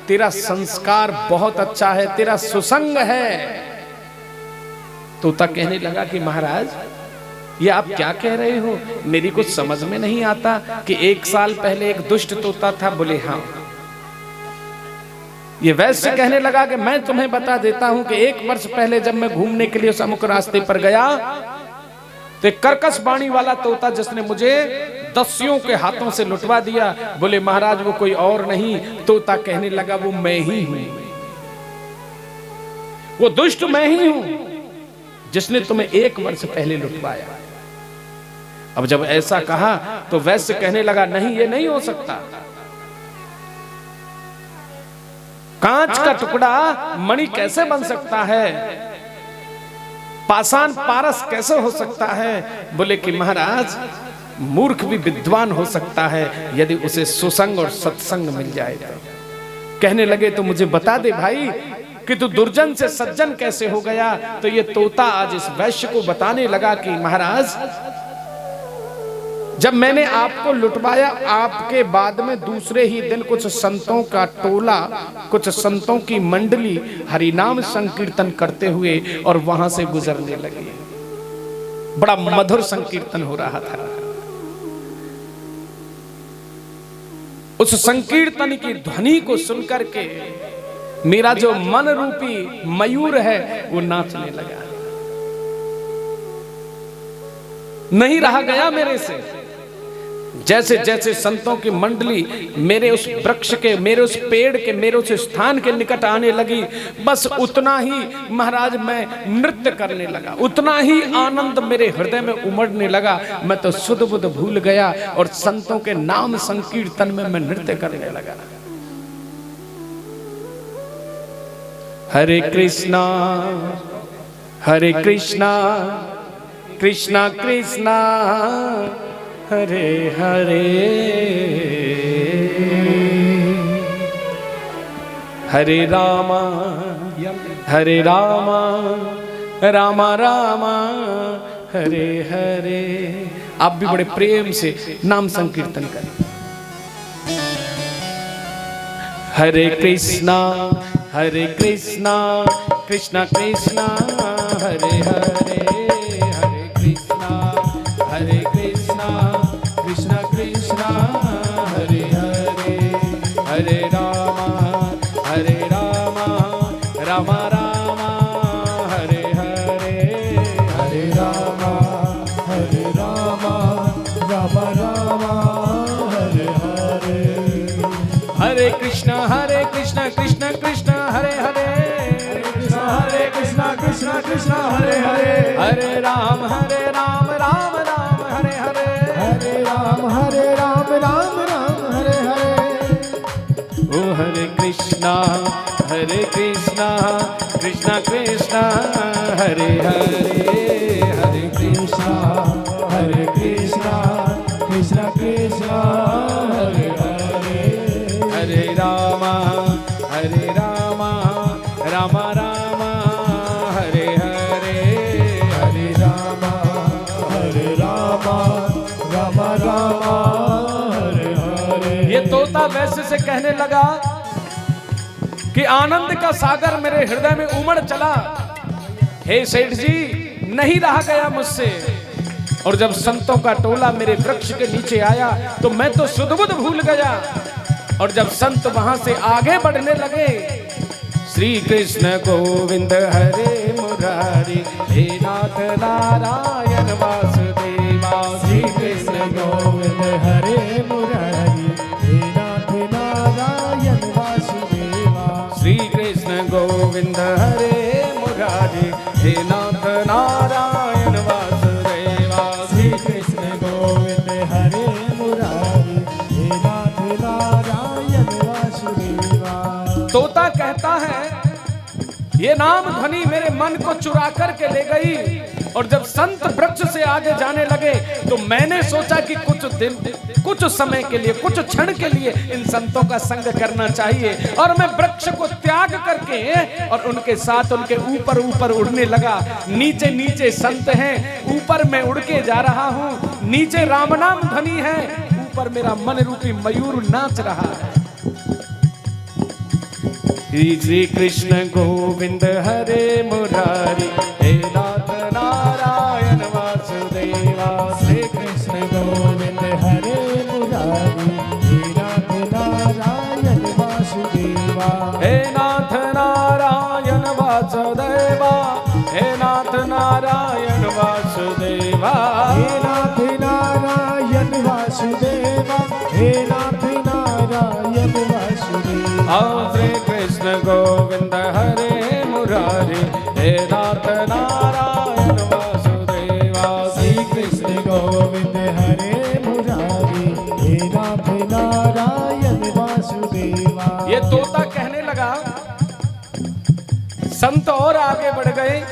तेरा संस्कार बहुत अच्छा है, तेरा सुसंग है। तोता कहने लगा कि महाराज, ये आप क्या कह रहे हो? मेरी कुछ समझ में नहीं आता कि 1 साल पहले एक दुष्ट तोता था। बोले हाँ। ये वैश्य कहने लगा कि मैं तुम्हें बता देता हूं कि 1 वर्ष पहले जब मैं घूमने के लिए समुख रास्ते पर गया तो एक कर्कश वाणी वाला तोता, जिसने मुझे दस्युओं के हाथों से लुटवा दिया। बोले महाराज, वो कोई और नहीं। तोता कहने लगा, वो मैं ही हूं, वो दुष्ट मैं ही हूं जिसने तुम्हें 1 वर्ष पहले लुटवाया। अब जब ऐसा कहा तो वैश्य कहने लगा, नहीं, ये नहीं हो सकता। कांच का टुकड़ा मणि कैसे बन सकता है? पाषाण पारस कैसे हो सकता है? बोले कि महाराज, मूर्ख भी विद्वान हो सकता है यदि उसे सुसंग और सत्संग मिल जाए तो। कहने लगे, तो मुझे बता दे भाई कि तू दुर्जन से सज्जन कैसे हो गया? तो ये तोता आज इस वैश्य को बताने लगा कि महाराज, जब मैंने आपको लुटवाया, आपके बाद में दूसरे ही दिन कुछ संतों का टोला, कुछ संतों की मंडली हरिनाम संकीर्तन करते हुए और वहां से गुजरने लगे। बड़ा मधुर संकीर्तन हो रहा था। उस संकीर्तन की ध्वनि को सुनकर के मेरा जो मन रूपी मयूर है वो नाचने लगा, नहीं रहा गया मेरे से। जैसे जैसे संतों की मंडली मेरे उस वृक्ष के, मेरे उस पेड़ के, मेरे उस स्थान के निकट आने लगी, बस उतना ही महाराज मैं नृत्य करने लगा, उतना ही आनंद मेरे हृदय में उमड़ने लगा। मैं तो सुध बुध भूल गया और संतों के नाम संकीर्तन में मैं नृत्य करने लगा। हरे कृष्णा कृष्णा कृष्णा हरे हरे, हरे रामा रामा रामा हरे हरे। आप भी बड़े प्रेम से नाम संकीर्तन करें। हरे कृष्णा कृष्णा कृष्णा हरे हरे, हरे कृष्णा कृष्णा कृष्णा हरे हरे, हरे रामा रामा रामा हरे हरे, हरे रामा रामा रामा हरे हरे। हरे कृष्णा कृष्णा कृष्णा हरे हरे, हरे कृष्णा कृष्णा हरे हरे, हरे राम राम राम हरे हरे, हरे राम राम हरे हरे। ओ हरे कृष्णा कृष्णा कृष्णा हरे हरे, हरे कृष्णा कृष्णा हरे हरे, हरे राम राम राम हरे हरे, हरे राम राम हरे हरे। ये तोता वैसे से कहने लगा कि आनंद का सागर मेरे हृदय में उमड़ चला। हे सेठ जी, नहीं रहा गया मुझसे। और जब संतों का टोला मेरे वृक्ष के नीचे आया तो मैं तो सुध बुध भूल गया। और जब संत वहां से आगे बढ़ने लगे, श्री कृष्ण गोविंद हरे मुरारी, हे नाथ नारायण वासुदेवा। श्री कृष्ण गोविंद हरे मुरारी, हे नाथ नारायण वासुदेवा। श्री कृष्ण गोविंद हरे मुरारी, हे नाथ नारायण वासुदेवा। श्री कृष्ण गोविंद हरे मुरारी, हे नाथ नारायण वासुदेवा। तोता कहता है, ये नाम ध्वनि मेरे मन को चुरा करके ले गई। और जब संत वृक्ष से आगे जाने लगे तो मैंने सोचा कि कुछ समय के लिए, कुछ क्षण के लिए इन संतों का संग करना चाहिए। और मैं वृक्ष को त्याग करके और उनके साथ उनके ऊपर ऊपर उड़ने लगा। नीचे नीचे संत हैं, ऊपर मैं उड़ के जा रहा हूँ। नीचे राम नाम ध्वनि है, ऊपर मेरा मन रूपी मयूर नाच रहा है। श्री कृष्ण गोविंद हरे मुरारी, हे नाथ नारायण वासुदेवा। श्री कृष्ण गोविंद हरे मुरारी, हे नाथ नारायण वासुदेवा। हे नाथ नारायण वासुदेवा, हे नाथ नारायण वासुदेवा। हे नाथ नारायण वासुदेवा, हे नाथ नारायण वासुदेवा। श्री कृष्ण गोविंद हरे मुरारी, हे नाथ नारायण वासुदेवा। श्री कृष्ण गोविंद हरे मुरारी, हे नाथ नारायण वासुदेवा। ये तोता कहने लगा, संत और आगे बढ़ गए,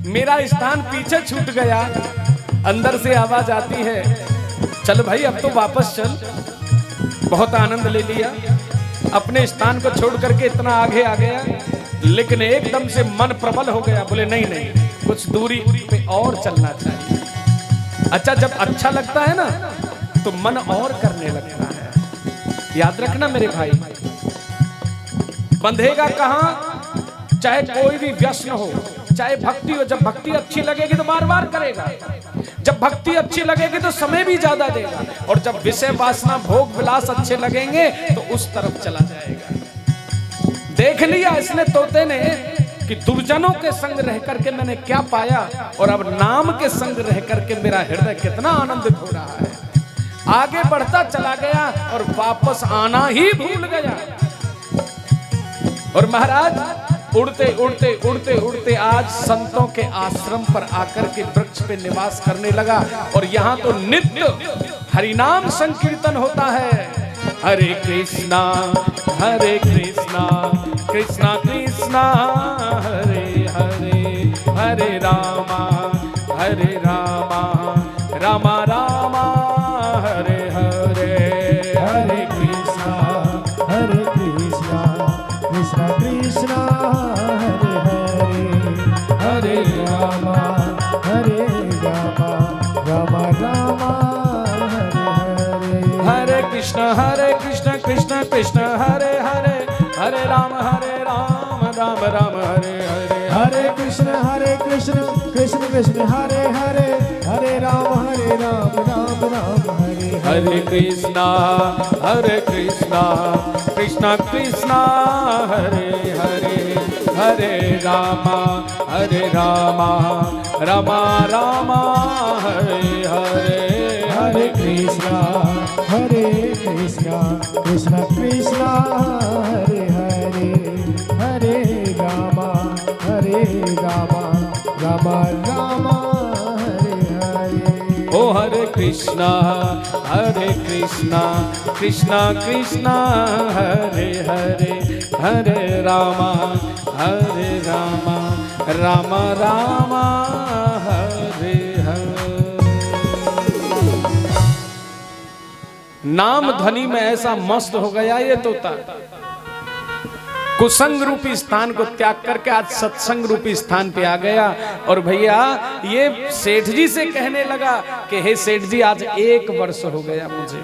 मेरा स्थान पीछे छूट गया। अंदर से आवाज आती है, चल भाई अब तो वापस चल। बहुत आनंद ले लिया, अपने स्थान को छोड़ करके इतना आगे आ गया, लेकिन एकदम से मन प्रबल हो गया। बोले नहीं नहीं, कुछ दूरी पे और चलना चाहिए। अच्छा, जब अच्छा लगता है ना तो मन और करने लगता है। याद रखना मेरे भाई, बंधेगा कहां? चाहे कोई भी व्यसन हो, चाहे भक्ति हो। जब भक्ति अच्छी लगेगी तो बार बार करेगा, जब भक्ति अच्छी लगेगी तो समय भी ज्यादा देगा, और जब विषय वासना भोग विलास अच्छे लगेंगे तो उस तरफ चला जाएगा। देख लिया इसने तोते ने कि दुर्जनों के संग रह करके मैंने क्या पाया, और अब नाम के संग रह करके मेरा हृदय कितना आनंदित हो रहा है। आगे बढ़ता चला गया और वापस आना ही भूल गया। और महाराज उड़ते उड़ते उड़ते उड़ते आज संतों के आश्रम पर आकर के वृक्ष पे निवास करने लगा। और यहाँ तो नित्य हरिनाम संकीर्तन होता है। हरे कृष्णा कृष्णा कृष्णा कृष्णा हरे हरे, हरे रामा रामा रामा हरे हरे। हरे कृष्णा कृष्णा कृष्णा हरे हरे, हरे रामा रामा रामा हरे हरे। हरे कृष्ण कृष्ण कृष्ण हरे हरे, हरे राम राम राम हरे हरे। हरे कृष्ण कृष्ण कृष्ण हरे हरे, हरे राम राम राम हरे हरे। हरे कृष्णा कृष्णा कृष्णा हरे हरे, हरे रामा रामा रामा हरे हरे। हरे कृष्णा कृष्ण कृष्ण हरे हरे, हरे रामा रामा रामा हरे हरे। ओ हरे कृष्णा कृष्णा कृष्णा हरे हरे, हरे रामा रामा रामा हरे हरे। नाम ध्वनि में ऐसा मस्त हो गया ये तोता, कुसंग रूपी स्थान को त्याग करके आज सत्संग रूपी स्थान पे आ गया। और भैया ये सेठ जी से कहने लगा कि हे सेठ जी, आज 1 वर्ष हो गया मुझे,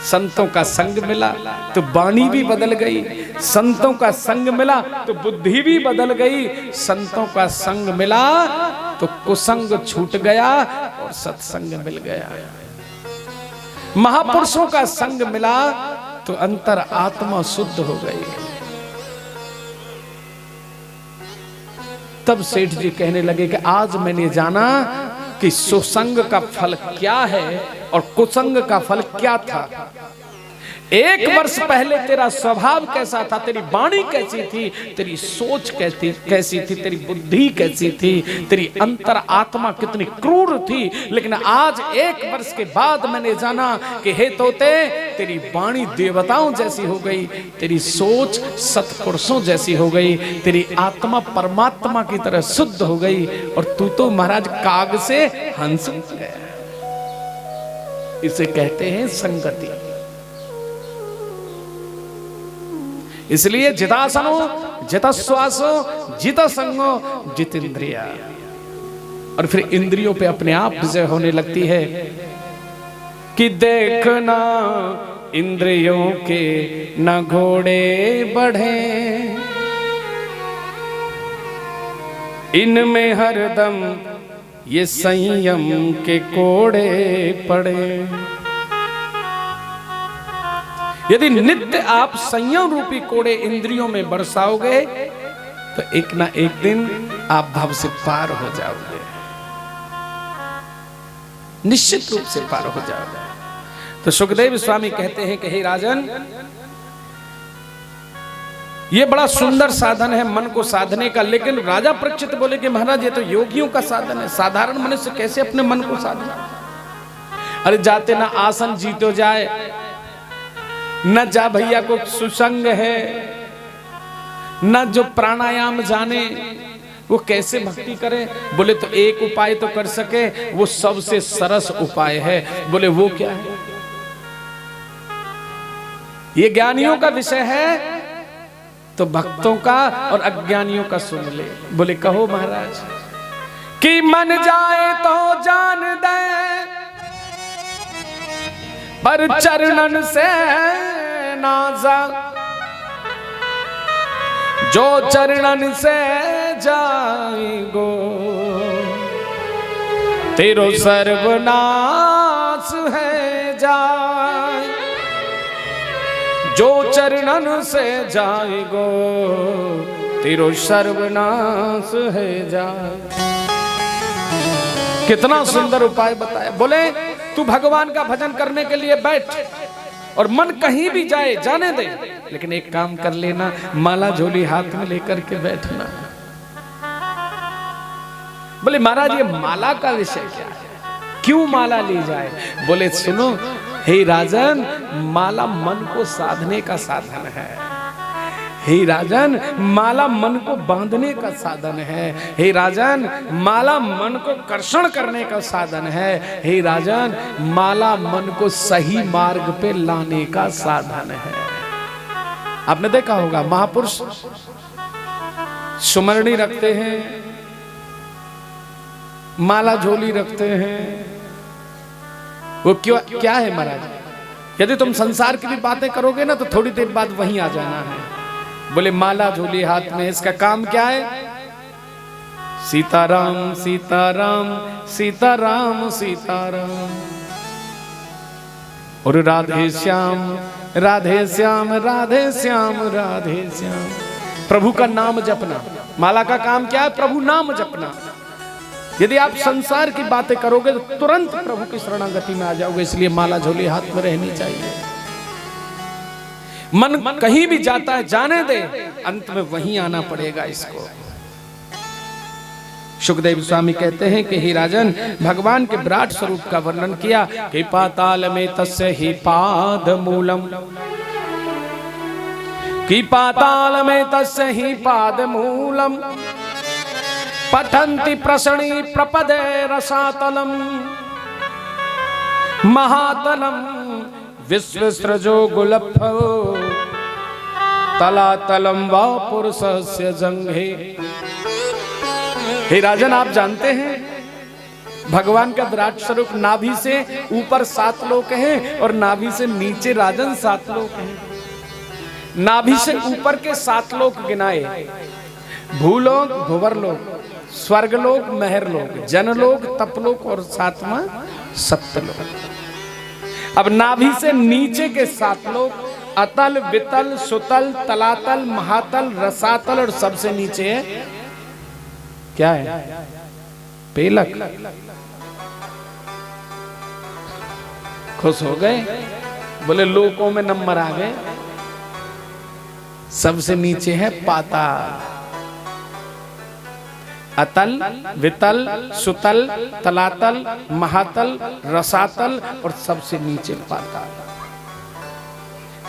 संतों का संग मिला तो वाणी भी बदल गई, संतों का संग मिला तो बुद्धि भी बदल गई, संतों का संग मिला तो कुसंग छूट गया और सत्संग मिल गया। महापुरुषों का संग मिला तो अंतर आत्मा शुद्ध हो गई। तब सेठ जी कहने लगे कि आज मैंने जाना कि सुसंग का फल क्या है और कुसंग का फल क्या था। 1 वर्ष पहले तेरा स्वभाव कैसा था, तेरी वाणी कैसी थी, तेरी सोच कैसी थी, तेरी बुद्धि कैसी थी, तेरी अंतर आत्मा कितनी क्रूर थी। लेकिन आज 1 वर्ष के बाद मैंने जाना कि हे तोते, तेरी वाणी देवताओं जैसी हो गई, तेरी सोच सत्पुरुषों जैसी हो गई, तेरी आत्मा परमात्मा की तरह शुद्ध हो गई, और तू तो महाराज काग से हंस गया। इसे कहते हैं संगति। इसलिए जितासनो जितश्वासो जितसंगो जितेंद्रिया, और फिर इंद्रियों पे अपने आप विजय होने लगती है कि देखना इंद्रियों के न घोड़े बढ़े, इनमें हरदम ये संयम के कोड़े पड़े। यदि नित्य आप संयम रूपी कोड़े इंद्रियों में बरसाओगे तो एक ना एक दिन आप भव से पार हो जाओगे, निश्चित रूप से पार हो जाओगे। तो सुखदेव स्वामी कहते हैं कि हे राजन, ये बड़ा सुंदर साधन है मन को साधने का। लेकिन राजा परीक्षित बोले कि महाराज ये तो योगियों का साधन है, साधारण मनुष्य कैसे अपने मन को साधना। अरे जाते ना आसन जीतो जाए, न जा भैया को सुसंग है, न जो प्राणायाम जाने, वो कैसे भक्ति करे। बोले तो एक उपाय तो कर सके, वो सबसे सरस उपाय है। बोले वो क्या है? ये ज्ञानियों का विषय है तो भक्तों का और अज्ञानियों का सुन ले। बोले कहो महाराज। कि मन जाए तो जान दे, पर चरणन से नाजा, जो चरणन से जाएगो तेरो सर्वनाश है जाए। जो चरणन से जाएगो तेरो सर्वनाश है जाए। कितना सुंदर उपाय बताया। बोले तू भगवान का भजन करने के लिए बैठ और मन कहीं भी जाए जाने दे, लेकिन एक काम कर लेना, माला झोली हाथ में लेकर के बैठना। बोले महाराज ये माला का विषय क्या है, क्यों माला ली जाए? बोले सुनो हे राजन, माला मन को साधने का साधन है। हे राजन, माला मन को बांधने का साधन है। हे राजन, माला मन को कर्षण करने का साधन है। हे राजन, माला मन को सही मार्ग पे लाने का साधन है। आपने देखा होगा महापुरुष सुमरणी रखते हैं, माला झोली रखते हैं। वो क्यों क्या है महाराज? यदि तुम संसार की भी बातें करोगे ना तो थोड़ी देर बाद वहीं आ जाना है। बोले माला झोली हाथ में, इसका काम क्या है? सीताराम सीताराम सीताराम सीताराम और राधे श्याम राधे श्याम राधे श्याम राधे श्याम। प्रभु का नाम जपना। माला का काम क्या है? प्रभु नाम जपना। यदि आप संसार की बातें करोगे तो तुरंत प्रभु की शरणागति में आ जाओगे। इसलिए माला झोली हाथ में रहनी चाहिए। मन कहीं भी जाता है जाने दे, अंत में वहीं आना पड़ेगा इसको। सुखदेव स्वामी कहते हैं कि हे राजन, भगवान के विराट स्वरूप का वर्णन किया कि पाताल में तस्य ही पाद मूलम, कि पाताल में तस्य ही पाद मूलम, पठन्ति प्रसणी प्रपदे रसातलम, महातलम विश्वसृजो गुलफो, तलातलम वा पुरुषस्य जंघे। हे राजन, आप जानते हैं भगवान का विराट स्वरूप नाभि से ऊपर 7 लोक हैं और नाभि से नीचे राजन 7 लोक हैं। नाभि से ऊपर के 7 लोक गिनाए, भूलोक भुवरलोक, स्वर्गलोक महरलोक, जनलोक तपलोक और 7वां सप्तलोक। अब नाभि से नीचे के 7 लोक अतल वितल सुतल तलातल महातल रसातल और सबसे नीचे है क्या है? पेलक। खुश हो गए? बोले लोकों में नंबर आ गए। सबसे नीचे है पाताल। अतल वितल सुतल तलातल महातल रसातल और सबसे नीचे पाताल।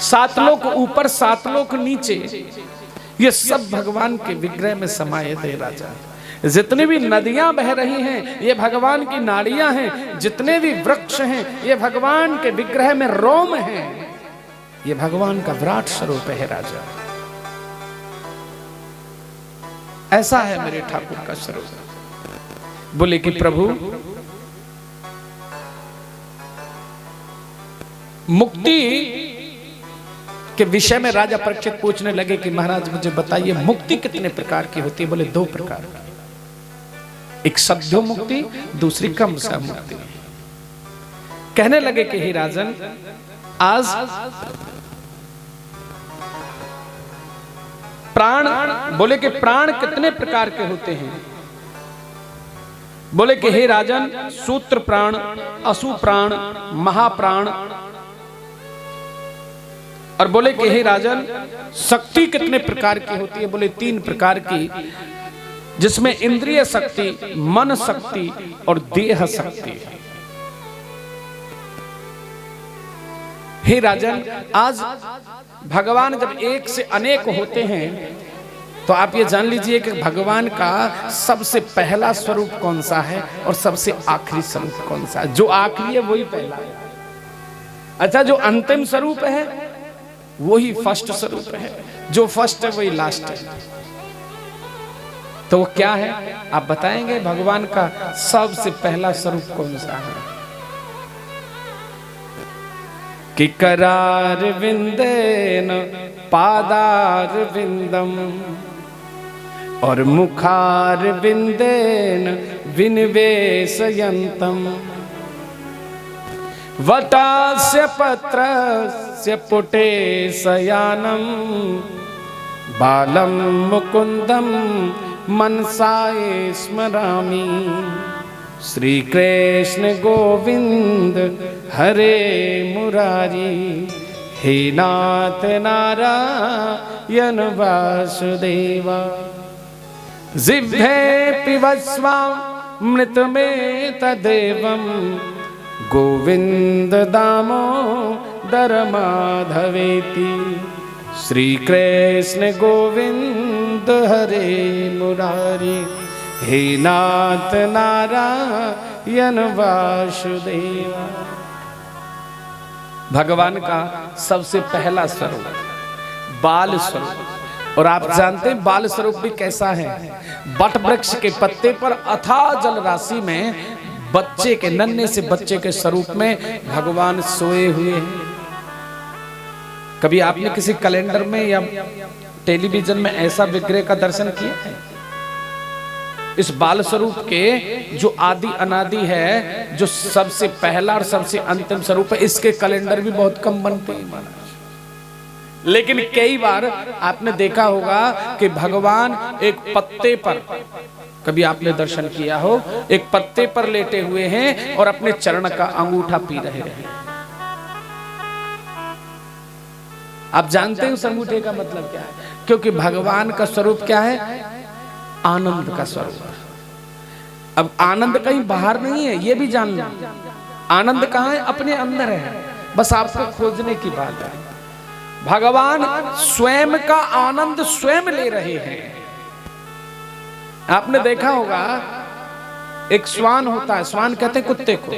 7 लोक ऊपर 7 लोक नीचे, ये सब भगवान के विग्रह में समाये थे राजा। जितनी भी नदियां बह रही हैं ये भगवान की नाड़ियां हैं, जितने भी वृक्ष हैं ये भगवान के विग्रह में रोम हैं। ये भगवान का विराट स्वरूप है राजा। ऐसा है मेरे ठाकुर का स्वरूप। बोले कि प्रभु मुक्ति के विषय में राजा परीक्षित पूछने लगे कि महाराज मुझे बताइए मुक्ति कितने प्रकार की होती है? बोले 2 प्रकार की, एक सद्यो मुक्ति, दूसरी क्रमशः मुक्ति। कहने लगे कि हे राजन, आज प्राण, बोले कि प्राण कितने प्रकार के होते हैं? बोले कि हे राजन, सूत्र प्राण, असु प्राण, महाप्राण। और बोले कि हे राजन, शक्ति कितने प्रकार की होती है? बोले 3 प्रकार की, जिसमें इंद्रिय शक्ति, मन शक्ति और देह शक्ति। हे राजन, आज भगवान जब एक से अनेक होते हैं तो आप ये जान लीजिए कि भगवान का सबसे पहला स्वरूप कौन सा है और सबसे आखिरी स्वरूप कौन सा है? जो आखिरी है वही पहला है। अच्छा, जो अंतिम स्वरूप है वही फर्स्ट स्वरूप है, जो फर्स्ट है वही लास्ट है। तो वो क्या है आप बताएंगे? भगवान का सबसे पहला स्वरूप कौन सा है? कि करार विंदेन पादार विंदम और मुखार विंदेन विनिवेशयंतम वटास्य पत्रस्य पुटे शयानं बालं मुकुन्दं मनसाय स्मरामि। श्री कृष्ण गोविंद हरे मुरारी, हे नाथ नारायण वासुदेवा। जिह्वे पिबस्वामृतमेतदेवं गोविंद दामोदर माधवेति। श्री कृष्ण गोविंद हरे मुरारी, हे नाथ नारायण वासुदेवा। भगवान का सबसे पहला स्वरूप बाल स्वरूप। और आप जानते हैं बाल स्वरूप भी कैसा है? बट वृक्ष के पत्ते पर अथाह जल राशि में बच्चे के, नन्हे से बच्चे के स्वरूप में भगवान सोए हुए हैं। कभी आपने किसी कैलेंडर में या टेलीविजन में ऐसा विग्रह का दर्शन किया है? इस बाल स्वरूप के जो आदि अनादि है, जो सबसे पहला और सबसे अंतिम स्वरूप है, इसके कैलेंडर भी बहुत कम बनते हैं महाराज। लेकिन कई बार आपने देखा होगा कि भगवान एक पत्ते पर, कभी आपने दर्शन किया हो, एक पत्ते पर लेटे हुए हैं और अपने चरण का अंगूठा पी रहे हैं। आप जानते हैं उस अंगूठे का मतलब क्या है? क्योंकि भगवान का स्वरूप क्या है? आनंद का स्वरूप। अब आनंद कहीं बाहर नहीं है, ये भी जान लो। आनंद कहाँ है? अपने अंदर है, बस आपको खोजने की बात है। भगवान स्वयं का आनंद स्वयं ले रहे हैं। आपने देखा होगा एक श्वान होता है, श्वान कहते हैं कुत्ते को।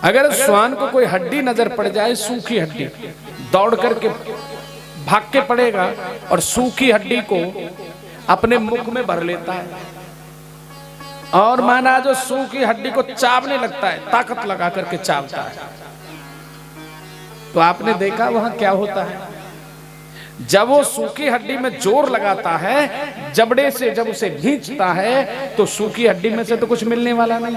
अगर श्वान को कोई हड्डी नजर पड़ जाए, सूखी हड्डी, दौड़ करके भाग के पड़ेगा और सूखी हड्डी को अपने मुख में भर लेता है और माना जो सूखी हड्डी को चावने लगता है, ताकत लगा करके चावता है। तो आपने देखा वहां क्या होता है? जब वो सूखी हड्डी में जोर लगाता है, जबड़े से जब उसे खींचता है, तो सूखी हड्डी में से तो कुछ मिलने वाला नहीं।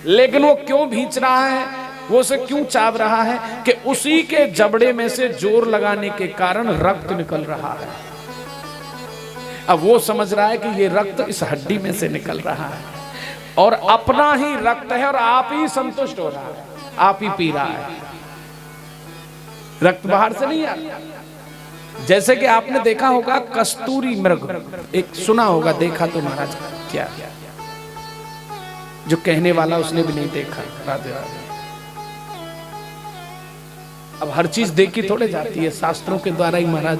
लेकिन वो क्यों खींच रहा है, वो उसे क्यों चाव रहा है? कि उसी के जबड़े में से जोर लगाने के कारण रक्त निकल रहा है। अब वो समझ रहा है कि ये रक्त इस हड्डी में से निकल रहा है और अपना ही रक्त है और आप ही संतुष्ट हो रहा है, आप ही पी रहा है, रक्त बाहर से नहीं आता। जैसे कि आपने देखा होगा कस्तूरी मृग, एक सुना होगा, देखा तो महाराज क्या? जो कहने वाला उसने भी नहीं देखा। राधे राधे। अब हर चीज देखी थोड़े जाती है, शास्त्रों के द्वारा ही महाराज।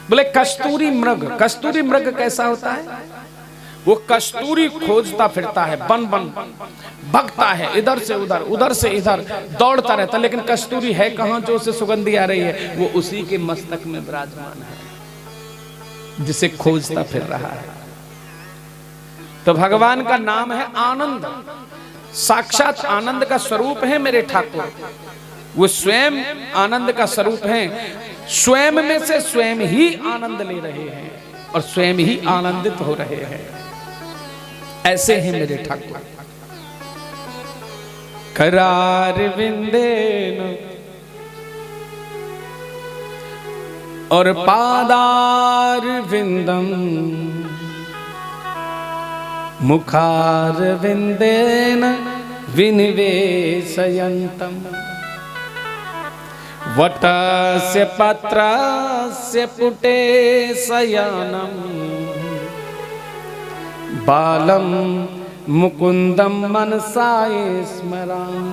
बोले कस्तूरी मृग। कस्तूरी मृग कैसा होता है? वो कस्तूरी खोजता फिरता है, बन बन भगता है, इधर से उधर, उधर से इधर दौड़ता रहता, लेकिन कस्तूरी है कहां जो उसे सुगंधी आ रही है? वो उसी के मस्तक में विराजमान है, जिसे खोजता फिर रहा है। तो भगवान का नाम है आनंद। साक्षात आनंद का स्वरूप है मेरे ठाकुर। वो स्वयं आनंद का स्वरूप है, स्वयं में से स्वयं ही आनंद ले रहे हैं और स्वयं ही आनंदित हो रहे हैं। ऐसे हैं मेरे ठाकुर। करार विंदेन और पादार विंदम, मुखार विंदेन विनिवेशयन्तम्, वटस्य पत्रस्य पुटे शयानम्, बालं मुकुन्दं मनसाय स्मरामि।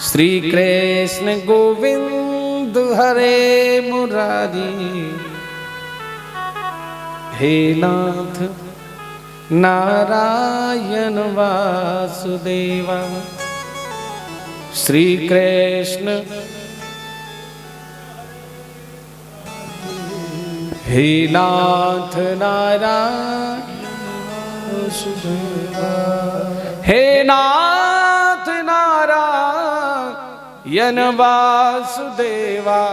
श्री कृष्ण गोविंद हरे मुरारी, हे नाथ नारायण वासुदेवा। श्री कृष्ण हे नाथ नारायण वासुदेवा, हे नाथ नारायण वासुदेवा,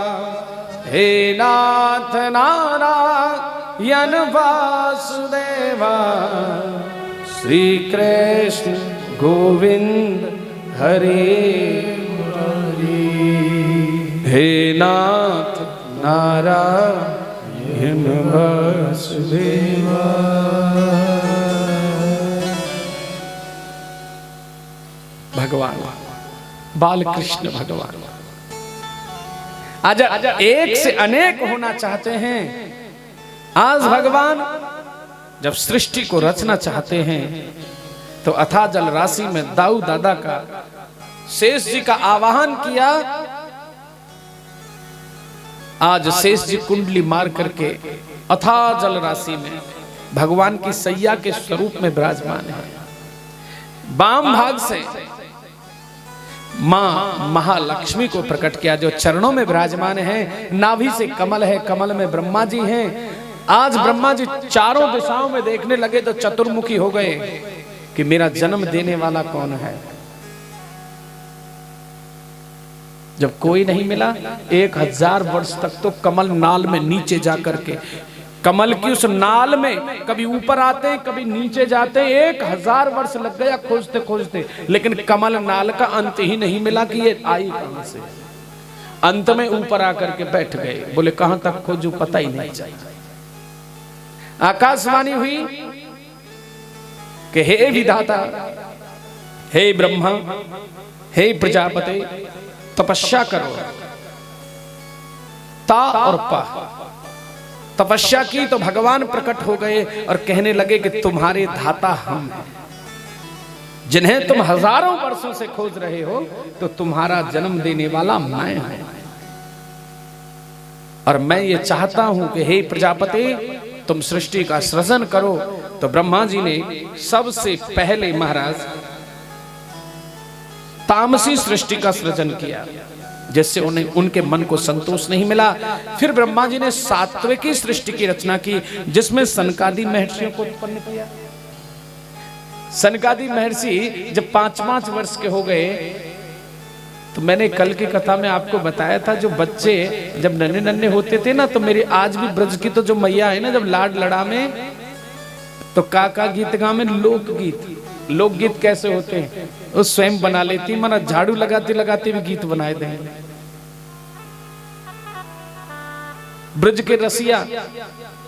हे नाथ नारायण वासुदेवा। श्री कृष्ण गोविंद हरे मुरारी, हे नाथ नारायण वासुदेवा। भगवान बाल कृष्ण भगवान आज एक से अनेक होना चाहते हैं। आज भगवान जब सृष्टि को रचना चाहते हैं तो अथाह जल राशि में दाऊ दादा का शेष जी का आवाहन किया। आज शेष जी कुंडली मार करके अथाह जल राशि में भगवान की सैया के स्वरूप में विराजमान है। वाम भाग से मां महालक्ष्मी को प्रकट किया जो चरणों में विराजमान है। नाभि से कमल है, कमल में ब्रह्मा जी हैं। आज ब्रह्मा जी चारों दिशाओं में देखने लगे तो चतुर्मुखी हो गए कि मेरा जन्म देने वाला कौन है। जब कोई नहीं मिला 1000 वर्ष तक तो कमल नाल में नीचे जाकर के, कमल की उस नाल में कभी ऊपर आते कभी नीचे जाते, 1000 वर्ष लग गया खोजते खोजते, लेकिन कमल नाल का अंत ही नहीं मिला कि ये आई कहां से। अंत में ऊपर आकर के बैठ गए, बोले कहां तक खोजूं पता ही नहीं चाहिए। आकाशवाणी हुई कि हे विधाता, हे ब्रह्मा, हे प्रजापति, तपस्या करो। ता और पा तपस्या की तो भगवान प्रकट हो गए और कहने लगे कि तुम्हारे धाता हम हैं, जिन्हें तुम हजारों वर्षों से खोज रहे हो, तो तुम्हारा जन्म देने वाला मैं हूं। और मैं ये चाहता हूं कि हे प्रजापति तुम सृष्टि का सृजन करो। तो ब्रह्मा जी ने सबसे पहले महाराज तामसी सृष्टि का सृजन किया, जिससे उन्हें उनके मन को संतोष नहीं मिला। फिर ब्रह्मा जी ने सात्विकी सृष्टि की रचना की, जिसमें सनकादि महर्षियों को उत्पन्न किया। सनकादि महर्षि जब 5-5 वर्ष के हो गए तो मैंने कल की कथा में आपको बताया था, जो बच्चे जब नन्हे नन्हे होते थे ना, तो मेरी आज भी ब्रज की तो जो मैया है ना, जब लाड लड़ा में तो काका गीत गा में लोकगीत। लोकगीत कैसे होते हैं वो स्वयं बना लेती, माना झाड़ू लगाते लगाते भी गीत बनाए देंगे। ब्रज के रसिया,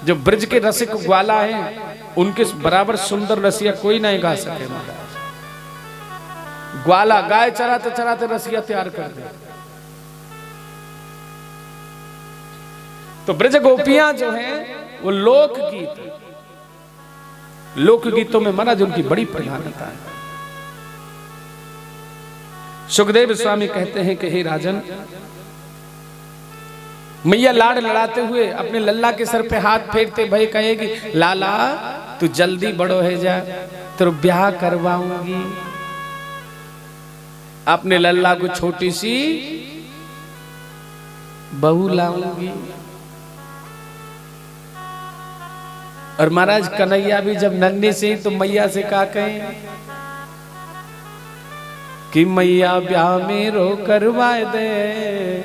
जो ब्रज के रसिक ग्वाला है, उनके बराबर सुंदर रसिया कोई नहीं गा सके। ग्वाला गाय चराते चराते रसिया तैयार कर दे। तो ब्रज गोपियां जो हैं वो लोकगीत, लोकगीतों में महाराज उनकी बड़ी प्रधानता है। सुखदेव स्वामी कहते हैं कि हे राजन, मैया लाड लड़ाते हुए अपने लल्ला के सर पे हाथ फेरते भय कहेगी, लाला तू जल्दी बड़ो है जा, तेरा ब्याह करवाऊंगी। अपने लल्ला को छोटी सी बहू लाऊंगी। और महाराज कन्हैया भी जब नन्हे से तो मैया से कहा कहें कि मैया ब्याह मेरो करवाए दे।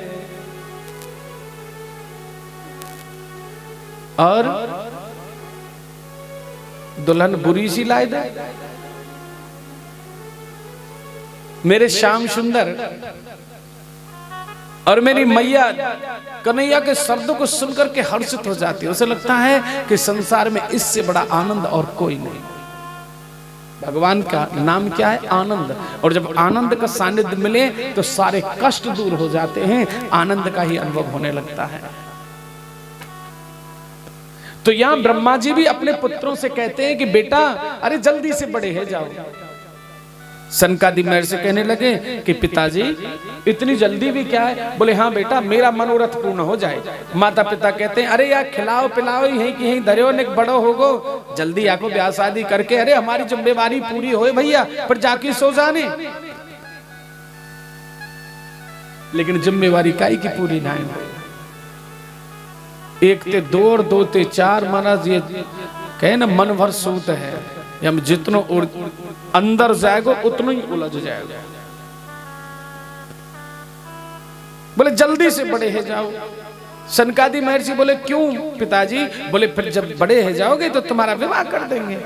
और दुल्हन बुरी सी लाए दे। मेरे श्याम सुंदर और मेरी मैया कन्हैया के शब्दों को सुनकर के हर्षित हो जाती है। उसे लगता है कि संसार में इससे बड़ा आनंद और कोई नहीं। भगवान का नाम क्या है? आनंद। और जब आनंद का सानिध्य मिले तो सारे कष्ट दूर हो जाते हैं, आनंद का ही अनुभव होने लगता है। तो यहां ब्रह्मा जी भी अपने पुत्रों से कहते हैं कि बेटा अरे जल्दी से बड़े है जाओ। सनकादि महर्षि कहने लगे कि पिताजी इतनी जल्दी भी क्या है? बोले हाँ बेटा मेरा मनोरथ पूर्ण हो जाए। माता पिता कहते हैं अरे यार खिलाओ पिलाओ यहीं कि यहीं धरो ने बड़ो होगो, जल्दी आको ब्याह शादी करके, अरे हमारी जिम्मेवारी पूरी होए भैया, पर जाके सो जाने। लेकिन जिम्मेवारी काई की पूरी ना हो। एक ते दो और दो ते चार, महाराज ये कहे ना मन भर सूत है, हम जितनो अंदर जाएगो उतना ही उलझ जाएगा। बोले जल्दी से बड़े है जाओ। सनकादि महर्षि बोले क्यों पिताजी? बोले फिर जब बड़े है जाओगे तो तुम्हारा विवाह कर देंगे।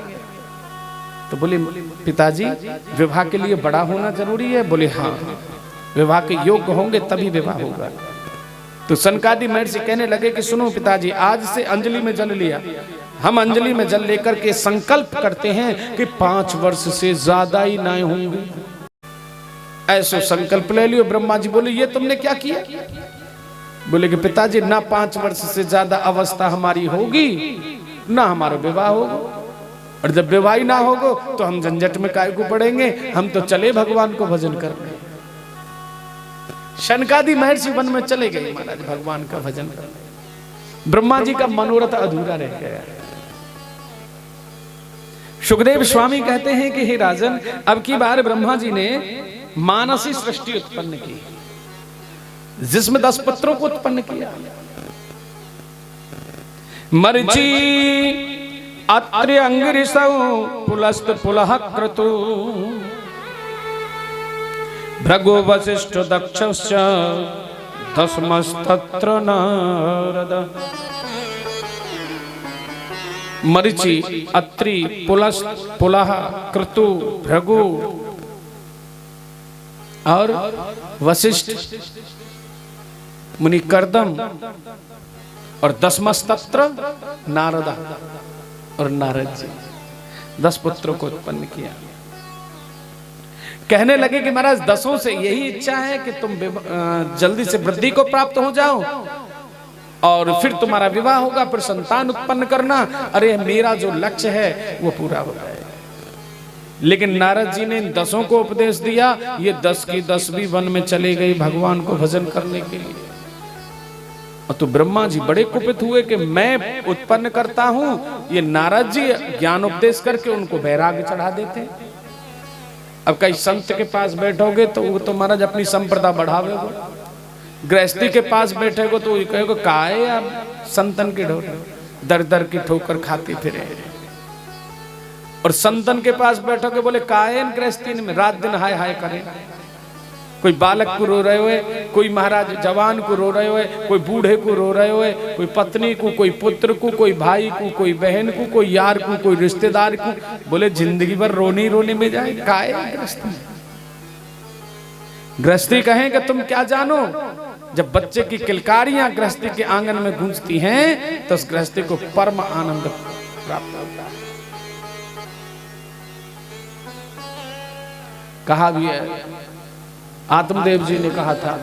तो बोले पिताजी विवाह के लिए बड़ा होना जरूरी है? बोले हाँ, विवाह के योग्य होंगे तभी विवाह होगा। तो सनकादि महर्षि कहने लगे कि सुनो पिताजी, आज से अंजलि में जल लिया, हम अंजलि में जल लेकर के संकल्प करते हैं कि 5 वर्ष से ज्यादा ही ना होंगे। ऐसो संकल्प ले लियो। ब्रह्मा जी बोले ये तुमने क्या किया? बोले कि पिताजी ना 5 वर्ष से ज्यादा अवस्था हमारी होगी ना हमारा विवाह होगा, और जब विवाह ही ना होगा तो हम झंझट में काय को पड़ेंगे, हम तो चले भगवान को भजन करने। शनकादि महर्षि वन में चले गए महाराज भगवान का भजन करने। ब्रह्मा जी का मनोरथ अधूरा रह गया। सुखदेव स्वामी कहते हैं कि हे राजन, अब की बार ब्रह्मा जी ने मानसी सृष्टि उत्पन्न की, जिसमें 10 पुत्रों को उत्पन्न किया। मरीचि अत्रि अंगिरिसौ पुलस्त पुलह क्रतु भृगु वसिष्ठ दक्षश्च दशमस्तत्र नारद। मरीचि अत्रि पुलस्त पुलह क्रतु भृगु और वशिष्ठ मुनि कर्दम और दशमस्तत्र नारदा और नारद जी 10 पुत्रों को उत्पन्न किया। कहने लगे कि महाराज 10 से यही इच्छा है कि तुम जल्दी से वृद्धि को प्राप्त हो जाओ और फिर तुम्हारा विवाह होगा, फिर संतान उत्पन्न करना। अरे मेरा जो लक्ष्य है वो पूरा हो जाए। लेकिन नारद जी ने इन 10 को उपदेश दिया, ये 10 की 10 भी वन में चले गई भगवान को भजन करने के लिए। और तो ब्रह्मा जी बड़े कुपित हुए कि मैं उत्पन्न करता हूं, ये नारद जी ज्ञान उपदेश करके उनको वैराग्य चढ़ा देते। अब कई संत के पास बैठोगे तो वो तो महाराज अपनी संप्रदा बढ़ावेगो, गृहस्थी के पास बैठेगो तो ये कहेगो काहे आप संतन के ढोर दर दर की ठोकर खाते फिरे। और संतन के पास बैठोगे बोले काहे गृहस्थी में रात दिन हाय हाय करे। कोई बालक को रो रहे हुए, कोई महाराज जवान को रो रहे हुए, कोई बूढ़े को रो रहे हुए, कोई पत्नी को, कोई पुत्र को, कोई भाई को, कोई बहन को, कोई यार को, कोई रिश्तेदार को। बोले जिंदगी भर रोने रोने में जाए काहे गृहस्थी। गृहस्थी कहें कि तुम क्या जानो, जब बच्चे की किलकारियां गृहस्थी के आंगन में गूंजती हैं तो उस गृहस्थी को परम आनंद प्राप्त होता है। कहा भी है, आत्मदेव जी ने कहा था,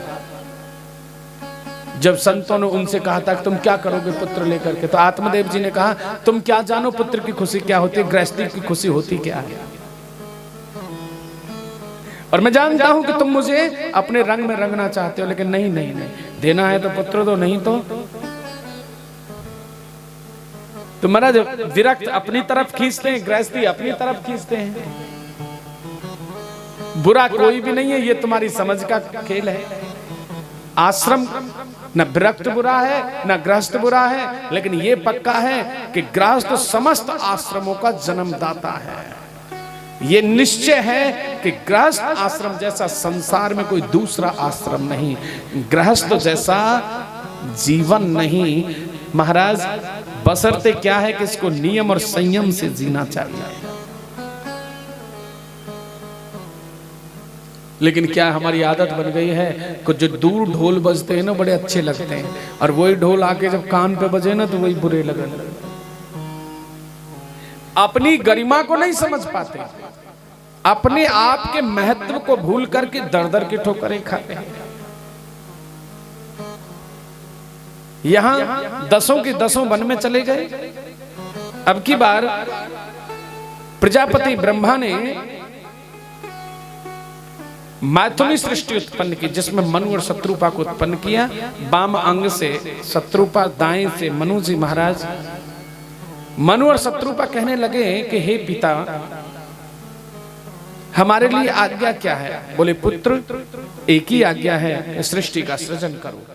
जब संतों ने उनसे कहा था कि तुम क्या करोगे पुत्र लेकर के, तो आत्मदेव जी ने कहा तुम क्या जानो पुत्र की खुशी क्या होती है, गृहस्थी की खुशी होती क्या है। और मैं जानता हूं कि तुम मुझे अपने रंग में रंगना चाहते हो, लेकिन नहीं नहीं नहीं, देना है तो पुत्र दो, नहीं तो महाराज विरक्त अपनी तरफ खींचते हैं, गृहस्थी अपनी तरफ खींचते हैं। बुरा कोई भी नहीं है, ये तुम्हारी समझ का खेल है। आश्रम न विरक्त बुरा है न गृहस्थ बुरा है, लेकिन ये पक्का है कि गृहस्थ समस्त आश्रमों का जन्मदाता है। ये निश्चय है कि गृहस्थ आश्रम जैसा संसार में कोई दूसरा आश्रम नहीं, गृहस्थ जैसा जीवन नहीं महाराज। बशर्ते क्या है कि इसको नियम और संयम से जीना चाहिए। लेकिन क्या हमारी आदत बन गई है, कुछ जो दूर ढोल बजते हैं ना बड़े अच्छे लगते हैं, और वही ढोल आके जब कान पे बजे ना तो वही बुरे लगे। अपनी गरिमा को नहीं समझ पाते, अपने आप के महत्व को भूल करके दर दर की ठोकरें खाते हैं। यहां 10 के 10 वन में चले गए। अब की बार प्रजापति ब्रह्मा ने मैथुनी सृष्टि उत्पन्न की, जिसमें मनु और शत्रुपा को उत्पन्न किया। बाम अंग से शत्रुपा, दाएं से मनु जी महाराज। मनु और शत्रुपा कहने लगे कि हे पिता, हमारे लिए आज्ञा क्या है। बोले पुत्र एक ही आज्ञा है, सृष्टि का सृजन करो।